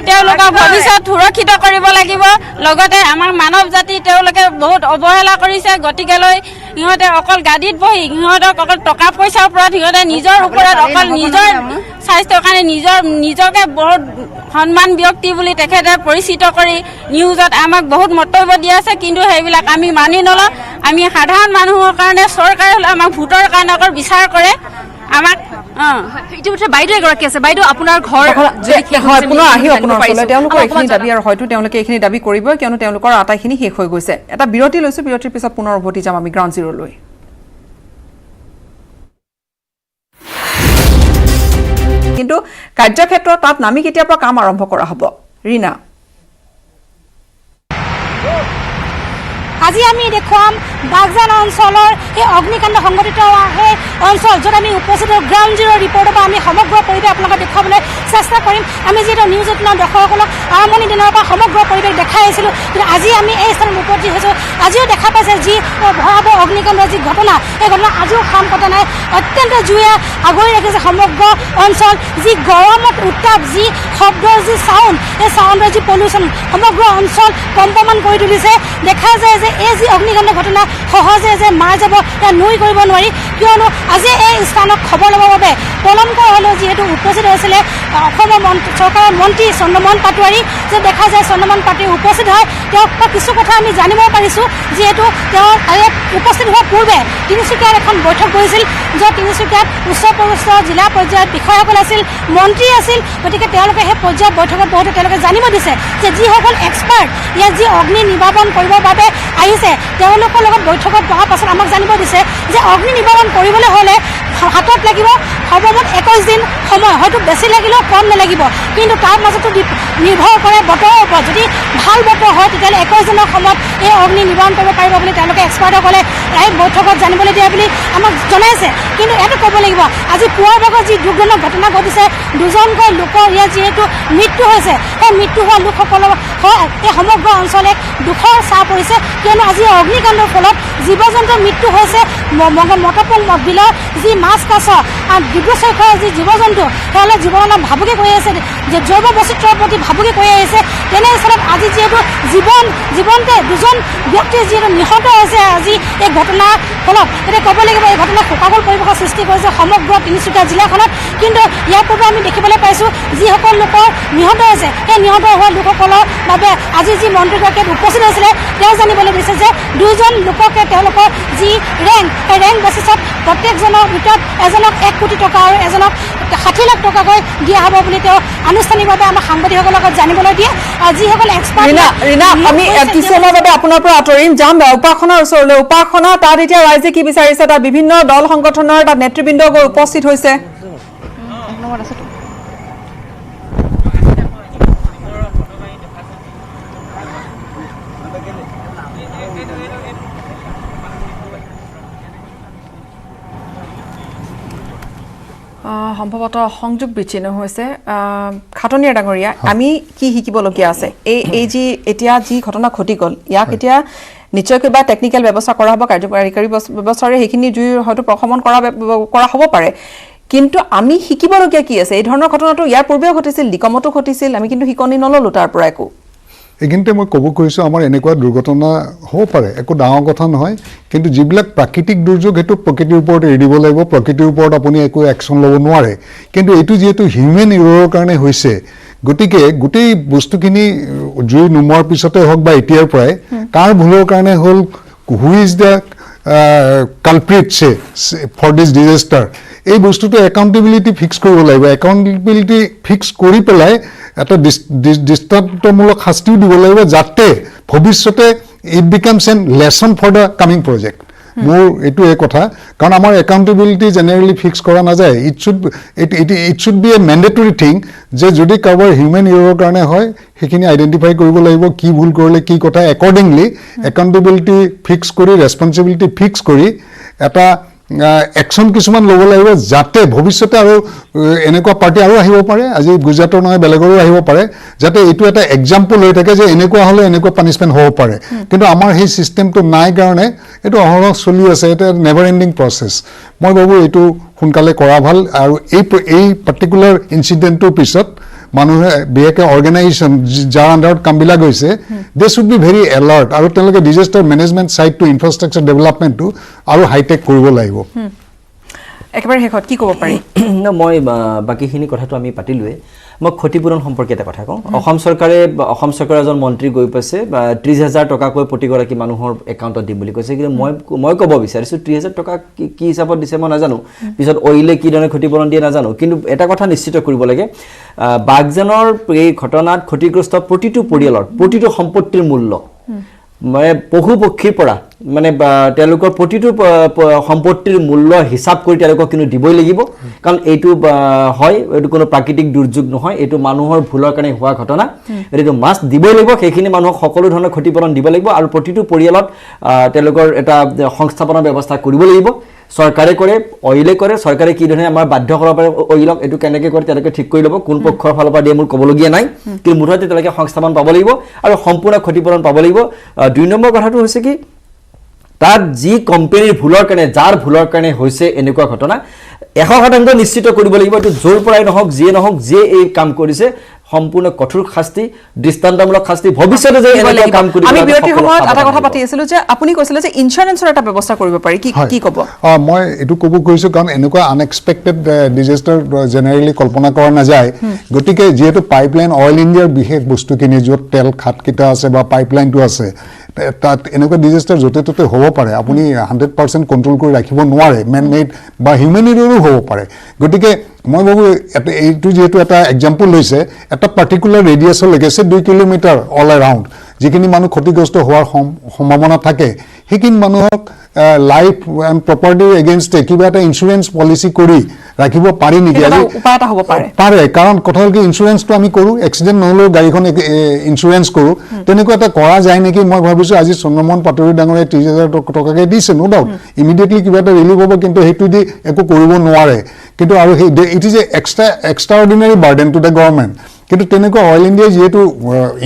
তেওঁলোকৰ ভৱিষ্যত সুৰক্ষিত কৰিব লাগিব। লগতে আমাৰ মানৱ জাতি তেওঁলোকে বহুত অৱহেলা কৰিছে, গতিকেলৈ সিহঁতে অকল গাদীত বহি সিহঁতক অকল টকা পইচাৰ ওপৰত সিহঁতে নিজৰ ওপৰত অকল নিজৰ স্বাস্থ্যৰ কাৰণে নিজকে বহুত সন্মান ব্যক্তি বুলি তেখেতে পৰিচিত কৰি নিউজত আমাক বহুত মন্তব্য দি আছে, কিন্তু সেইবিলাক আমি মানি নলওঁ। আমি সাধাৰণ মানুহৰ কাৰণে চৰকাৰে হ'লে আমাক ভোটৰ কাৰণে অকল বিচাৰ কৰে আমাক। ইতিমধ্যে বাইদেউ এগৰাকী আছে। বাইদেউ, আপোনাৰ ঘৰ পুনৰ আহি আপোনাৰ ওচৰলৈ, তেওঁলোকৰ এইখিনি দাবী আৰু হয়তো তেওঁলোকে এইখিনি দাবী কৰিবই, কিয়নো তেওঁলোকৰ আটাইখিনি শেষ হৈ গৈছে। এটা বিৰতি লৈছোঁ, বিৰতিৰ পিছত পুনৰ উভতি যাম আমি গ্ৰাউণ্ড জিৰ'লৈ। কিন্তু কাৰ্যক্ষেত্ৰ তাত নামি কেতিয়াৰ পৰা কাম আৰম্ভ কৰা হ'ব? ৰীনা, আজি আমি দেখুৱাম বাগজান অঞ্চলৰ এই অগ্নিকাণ্ড সংঘটিত হোৱা সেই অঞ্চল, য'ত আমি উপস্থিত গ্ৰাউণ্ড জিৰ' ৰিপৰ্টৰ পৰা আমি সমগ্ৰ পৰিৱেশ আপোনালোকক দেখুৱাবলৈ চেষ্টা কৰিম। আমি যিহেতু নিউজ 18 দৰ্শকসকলক আৰম্ভণি দিনৰ পৰা সমগ্ৰ পৰিৱেশ দেখাই আহিছিলোঁ, কিন্তু আজি আমি এই স্থানত উপস্থিত হৈছোঁ। আজিও দেখা পাইছে যি ভয়াৱহ অগ্নিকাণ্ডৰ যি ঘটনা, এই ঘটনা আজিও খাম কটা নাই। অত্যন্ত জুয়ে আগুৰি ৰাখিছে সমগ্ৰ অঞ্চল। যি গৰমত উত্তাপ, যি শব্দৰ যি চাউণ্ড, এই চাউণ্ডৰ যি পলিউশ্যন সমগ্ৰ অঞ্চল কম্পমান কৰি তুলিছে। দেখা যায় যে এই যি অগ্নিকাণ্ড ঘটনা সহজে যে মাৰ যাব নুই কৰিব নোৱাৰি, কিয়নো আজি এই স্থানক খবৰ ল'বৰ বাবে পলমকৈ হ'লেও যিহেতু উপস্থিত হৈছিলে অসমৰ চৰকাৰৰ মন্ত্ৰী চন্দ্ৰমোহন পাটোৱাৰী, যে দেখা যায় চন্দ্ৰমোহন পাটোৱাৰী উপস্থিত হয়। তেওঁক কিছু কথা আমি জানিব পাৰিছোঁ, যিহেতু তেওঁৰ উপস্থিত হোৱাৰ পূৰ্বে তিনিচুকীয়াত এখন বৈঠক বহিছিল, য'ত তিনিচুকীয়াত উচ্চ পদস্থ জিলা পৰ্যায়ত বিষয়াসকল আছিল, মন্ত্ৰী আছিল। গতিকে তেওঁলোকে সেই পৰ্যায়ৰ বৈঠকত বহুতে তেওঁলোকে জানিব দিছে যে যিসকল এক্সপাৰ্ট ইয়াত যি অগ্নি নিৰ্বাপন কৰিবৰ বাবে আহিছে, তেওঁলোকৰ লগত বৈঠকত বহাৰ পাছত আমাক জানিব দিছে যে অগ্নি নিৰ্বাপন কৰিবলৈ হ'লে হাতত লাগিব সৰ্বমুঠ 21 দিন সময়, হয়তো বেছি লাগিলেও কম নালাগিব, কিন্তু তাৰ মাজতো নিৰ্ভৰ কৰে বতৰৰ ওপৰত। যদি ভাল বতৰ হয় তেতিয়াহ'লে 21 দিনৰ সময়ত এই অগ্নি নিৰ্বাপন কৰিব পাৰিব বুলি তেওঁলোকে এক্সপাৰ্টসকলে এই বৈঠকত জানিবলৈ দিয়া বুলি আমাক জনাইছে। কিন্তু এইটো ক'ব লাগিব, আজি পুৱাৰ ভাগত যি দুৰ্ঘটনাৰ ঘটনা ঘটিছে, দুজনকৈ লোকৰ ইয়াত যিহেতু মৃত্যু হৈছে, সেই মৃত্যু হোৱা লোকসকলৰ এই সমগ্ৰ অঞ্চল এক দুখৰ চাহ পৰিছে, কিয়নো আজি অগ্নিকাণ্ডৰ ফলত জীৱ জন্তুৰ মৃত্যু হৈছে। মটৰপল বিলৰ যি মাছ কাছ আৰু ডিব্ৰুচৈখোৱাৰ যি জীৱ জন্তু, তেওঁলোকে জীৱনত ভাবুকি কৰি আছে, যে জৈৱ বৈচিত্ৰ্যৰ প্ৰতি ভাবুকি কৰি আহিছে। তেনে স্থলত আজি যিহেতু জীৱনতে দুজন ব্যক্তি যিহেতু নিহত হৈছে আজি এই ঘটনাৰ ফলত, এতিয়া ক'ব লাগিব এই ঘটনাই শোকাকুল পৰিৱেশৰ সৃষ্টি কৰিছে সমগ্ৰ তিনিচুকীয়া জিলাখনত। কিন্তু ইয়াৰ পূৰ্বে আমি দেখিবলৈ পাইছোঁ যিসকল লোকৰ নিহত হৈছে, সেই নিহত হোৱা লোকসকলৰ বাবে আজি যি মন্ত্ৰীগৰাকীয়ে উপস্থিত হৈছিলে, তেওঁ জানিবলৈ দিছে যে 2জন লোককে তেওঁলোকৰ যি ৰেংক, সেই ৰেংক বেচিছত প্ৰত্যেকজনৰ ভিতৰত এজনক 1 কোটি টকা আৰু এজনক 60 লাখ টকাকৈ দিয়া হ'ব বুলি তেওঁ আনুষ্ঠানিকভাৱে আমাৰ সাংবাদিকসকলৰ লগত জানিবলৈ দিয়ে। যিসকল এক্সপাৰ্ট, ৰীনা, আমি কিছু সময়ৰ বাবে আপোনাৰ পৰা আঁতৰিম, যাম উপাসনাৰ ওচৰলৈ। উপাসনা, তাত এতিয়া ৰাইজে কি বিচাৰিছে? তাত বিভিন্ন দল সংগঠনৰ তাত নেতৃবৃন্দ গৈ উপস্থিত হৈছে। সম্ভৱতঃ সংযোগ বিচ্ছিন্ন হৈছে। খাটনীয়া ডাঙৰীয়া, আমি কি শিকিবলগীয়া আছে এই যি এতিয়া যি ঘটনা ঘটি গ'ল, ইয়াক এতিয়া নিশ্চয় কিবা টেকনিকেল ব্যৱস্থা কৰা হ'ব, কাৰ্যকাৰী ব্যৱস্থাৰে সেইখিনি জুই হয়তো প্ৰশমন কৰা হ'ব পাৰে। কিন্তু আমি শিকিবলগীয়া কি আছে? এই ধৰণৰ ঘটনাটো ইয়াৰ পূৰ্বেও ঘটিছিল, নিকমতো ঘটিছিল, আমি কিন্তু শিকনি নল'লো তাৰ পৰা একো। এইখিনিতে মই ক'ব খুজিছোঁ আমাৰ এনেকুৱা দুৰ্ঘটনা হ'ব পাৰে, একো ডাঙৰ কথা নহয়। কিন্তু যিবিলাক প্ৰাকৃতিক দুৰ্যোগ সেইটো প্ৰকৃতিৰ ওপৰত এৰি দিব লাগিব, প্ৰকৃতিৰ ওপৰত আপুনি একো একশ্যন ল'ব নোৱাৰে। কিন্তু এইটো যিহেতু হিউমেন ইৰৰৰ কাৰণে হৈছে, গতিকে গোটেই বস্তুখিনি জুই নুমোৱাৰ পিছতে হওক বা এতিয়াৰ পৰাই কাৰ ভুলৰ কাৰণে হ'ল, who is the culprit for this disaster, এই বস্তুটো একাউণ্টেবিলিটি ফিক্স কৰিব লাগিব। একাউণ্টেবিলিটি ফিক্স কৰি পেলাই এটা দৃষ্টান্তমূলক শাস্তিও দিব লাগিব, যাতে ভৱিষ্যতে it becomes an lesson for the coming project. মোৰ এইটোৱে কথা, কাৰণ আমাৰ একাউণ্টেবিলিটি জেনেৰেলি ফিক্স কৰা নাযায়। It should B A mandatory thing যে যদি কাৰোবাৰ হিউমেন ইৰৰৰ কাৰণে হয় সেইখিনি আইডেণ্টিফাই কৰিব লাগিব, কি ভুল কৰিলে কি কথা, একৰ্ডিংলি একাউণ্টেবিলিটি ফিক্স কৰি, ৰেছপনচিবিলিটি ফিক্স কৰি এটা একশ্যন কিছুমান ল'ব লাগিব, যাতে ভৱিষ্যতে আৰু এনেকুৱা পাৰ্টি আৰু আহিব পাৰে, আজি গুজৰাটৰ নহয় বেলেগৰো আহিব পাৰে, যাতে এইটো এটা এক্সাম্পল হৈ থাকে যে এনেকুৱা হ'লে এনেকুৱা পানিছমেণ্ট হ'ব পাৰে। কিন্তু আমাৰ সেই ছিষ্টেমটো নাই কাৰণে এইটো অহৰহ চলি আছে, এটা নেভাৰ এণ্ডিং প্ৰচেছ। মই ভাবোঁ এইটো সোনকালে কৰা ভাল। আৰু এই পাৰ্টিকুলাৰ ইনচিডেণ্টটোৰ পিছত মানুহে বিশেষকৈ অৰ্গেনাইজেশ্যন যাৰ আণ্ডাৰত কামবিলাক হৈছে, they should be very alert, আৰু তেওঁলোকে ডিজাষ্টাৰ মেনেজমেণ্ট ছাইডটো, ইনফ্ৰাষ্ট্ৰাকচাৰ ডেভেলপমেণ্টটো আৰু হাইটেক কৰিব লাগিব। একেবাৰে শেষত কি ক'ব পাৰি? মই বাকীখিনি কথাটো আমি পাতিলোৱে। মই ক্ষতিপূৰণ সম্পৰ্কে এটা কথা কওঁ। অসম চৰকাৰে এজন মন্ত্ৰী গৈ পাইছে 30,000 টকাকৈ প্ৰতিগৰাকী মানুহৰ একাউণ্টত দিম বুলি কৈছে। কিন্তু মই ক'ব বিচাৰিছোঁ 30,000 টকা কি হিচাপত দিছে মই নাজানো, পিছত অইলে কি ধৰণে ক্ষতিপূৰণ দিয়ে নাজানো। কিন্তু এটা কথা নিশ্চিত কৰিব লাগে, বাগজানৰ এই ঘটনাত ক্ষতিগ্ৰস্ত প্ৰতিটো পৰিয়ালৰ প্ৰতিটো সম্পত্তিৰ মূল্য, মানে পশু পক্ষীৰ পৰা মানে তেওঁলোকৰ প্ৰতিটো সম্পত্তিৰ মূল্য হিচাপ কৰি তেওঁলোকক কিন্তু দিবই লাগিব। কাৰণ এইটো হয়, এইটো কোনো প্ৰাকৃতিক দুৰ্যোগ নহয়, এইটো মানুহৰ ভুলৰ কাৰণে হোৱা ঘটনা, এইটো মাষ্ট দিবই লাগিব। সেইখিনি মানুহক সকলো ধৰণৰ ক্ষতিপূৰণ দিব লাগিব, আৰু প্ৰতিটো পৰিয়ালত তেওঁলোকৰ এটা সংস্থাপনৰ ব্যৱস্থা কৰিব লাগিব। চৰকাৰে কৰে, অইলে কৰে, চৰকাৰে কি ধৰণে আমাৰ বাধ্য কৰাব পাৰে অইলক, এইটো কেনেকৈ কৰে তেওঁলোকে ঠিক কৰি ল'ব। কোন পক্ষৰ ফালৰ পৰা দিয়ে মোৰ ক'বলগীয়া নাই, কিন্তু মুঠতে তেওঁলোকে সংস্থাপন পাব লাগিব আৰু সম্পূৰ্ণ ক্ষতিপূৰণ পাব লাগিব। 2 নম্বৰ কথাটো হৈছে কি, তাত যি কোম্পানীৰ ভুলৰ কাৰণে, যাৰ ভুলৰ কাৰণে হৈছে এনেকুৱা ঘটনা, 100% নিশ্চিত কৰিব লাগিব, এইটো য'ৰ পৰাই নহওক, যিয়ে নহওক, যিয়ে এই কাম কৰিছে, সম্পূৰ্ণ কঠোৰ শাস্তি, দৃষ্টান্তমূলক শাস্তি ভৱিষ্যতে যে এনেকুৱা কাম কৰিব। আমি বিৰতিৰ সময়ত এটা কথা পাতি আছিলোঁ যে আপুনি কৈছিলে যে ইঞ্চুৰেঞ্চৰ এটা ব্যৱস্থা কৰিব পাৰি, কি ক'ব? মই এইটো ক'ব খুজিছোঁ, কাৰণ এনেকুৱা আনএক্সপেক্টেড ডিজাষ্টাৰ জেনেৰেলি কল্পনা কৰা নাযায়। গতিকে যিহেতু পাইপলাইন, অইল ইণ্ডিয়াৰ বিশেষ বস্তুখিনি য'ত তেল খাতকেইটা আছে বা পাইপলাইনটো আছে, তাত এনেকুৱা ডিজাষ্টাৰ য'তে ত'তে হ'ব পাৰে। আপুনি 100% কণ্ট্ৰল কৰি ৰাখিব নোৱাৰে, মেন মেড বা হিউমেন ইৰৰো হ'ব পাৰে। গতিকে মই ভাবোঁ এইটো যিহেতু এটা এক্সাম্পল হৈছে, এটা পাৰ্টিকুলাৰ ৰেডিয়াছলৈকে 2 কিলোমিটাৰ অল এৰাউণ্ড যিখিনি মানুহ ক্ষতিগ্ৰস্ত হোৱাৰ সম্ভাৱনা থাকে, সেইখিনি মানুহক লাইফ এণ্ড প্ৰপাৰ্টিৰ এগেইনষ্টে কিবা এটা ইঞ্চুৰেঞ্চ পলিচি কৰি ৰাখিব পাৰি নেকি? উপায় এটা হ'ব পাৰে, কাৰণ কথা হ'ল কি, ইঞ্চুৰেঞ্চটো আমি কৰোঁ, এক্সিডেণ্ট নহ'লেও গাড়ীখন ইঞ্চুৰেঞ্চ কৰোঁ, তেনেকুৱা এটা কৰা যায় নেকি? মই ভাবিছোঁ আজি চন্দ্ৰমোহন পাটোৱাৰী ডাঙৰীয়াই 30,000 টকাকৈ দিছে, ন' ডাউট ইমিডিয়েটলি কিবা এটা ৰিলিফ হ'ব, কিন্তু সেইটো দি একো কৰিব নোৱাৰে। কিন্তু আৰু সেই it is a extra ordinary burden to the government. কিন্তু তেনেকুৱা অইল ইণ্ডিয়াই যিহেতু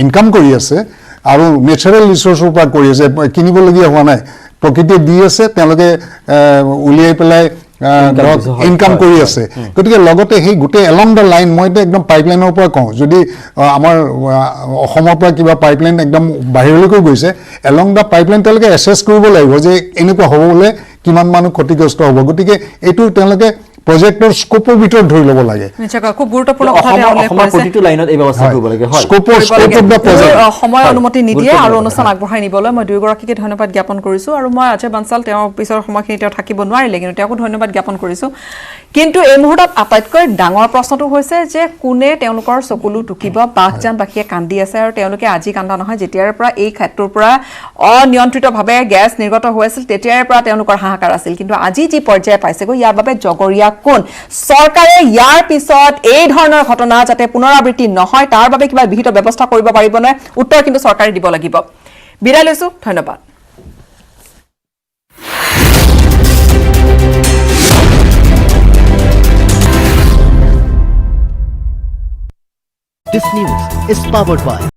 ইনকাম কৰি আছে আৰু নেচাৰেল ৰিচোৰ্চৰ পৰা কৰি আছে, কিনিবলগীয়া হোৱা নাই, প্ৰকৃতিয়ে দি আছে, তেওঁলোকে উলিয়াই পেলাই ইনকাম কৰি আছে। গতিকে লগতে সেই গোটেই এলং দ্য লাইন, মই এতিয়া একদম পাইপলাইনৰ পৰা কওঁ, যদি আমাৰ অসমৰ পৰা কিবা পাইপলাইন একদম বাহিৰলৈকে গৈছে, এলং দ্য পাইপলাইন তেওঁলোকে এছেছ কৰিব লাগিব যে এনেকুৱা হ'ব বোলে কিমান মানুহ ক্ষতিগ্ৰস্ত হ'ব। গতিকে এইটো তেওঁলোকে প্ৰজেক্টৰ স্কোপৰ ভিতৰত ধৰি ল'ব লাগে। খুব গুৰুত্বপূৰ্ণ কথা প্ৰতিটো লাইনত এই ব্যৱস্থা কৰিব লাগে। সময় অনুমতি নিদিয়ে আৰু অনুষ্ঠান আগবঢ়াই নিবলৈ মই দুয়োগৰাকীকে ধন্যবাদ জ্ঞাপন কৰিছোঁ। আৰু মই অজয় বানচাল তেওঁৰ পিছৰ সময়খিনি তেওঁ থাকিব নোৱাৰিলে, কিন্তু তেওঁকো ধন্যবাদ জ্ঞাপন কৰিছোঁ। কিন্তু এই মুহূৰ্তত আটাইতকৈ ডাঙৰ প্ৰশ্নটো হৈছে যে কোনে তেওঁলোকৰ চকুলো টুকিব? বাঘজানবাসীয়ে কান্দি আছে, আৰু তেওঁলোকে আজি কান্দা নহয়, যেতিয়াৰ পৰা এই ক্ষেত্ৰৰ পৰা অনিয়ন্ত্ৰিতভাৱে গেছ নিৰ্গত হৈ আছিল তেতিয়াৰ পৰা তেওঁলোকৰ হাহাকাৰ আছিল। কিন্তু আজি যি পৰ্যায় পাইছেগৈ, ইয়াৰ বাবে জগৰীয়া কোন? চৰকাৰে ইয়াৰ পিছত এই ধৰণৰ ঘটনা যাতে পুনৰাবৃত্তি নহয় তাৰ বাবে কিবা বিহিত ব্যৱস্থা কৰিব পাৰিবনে? উত্তৰ কিন্তু চৰকাৰে দিব লাগিব। বিদায় লৈছোঁ, ধন্যবাদ। This news is powered by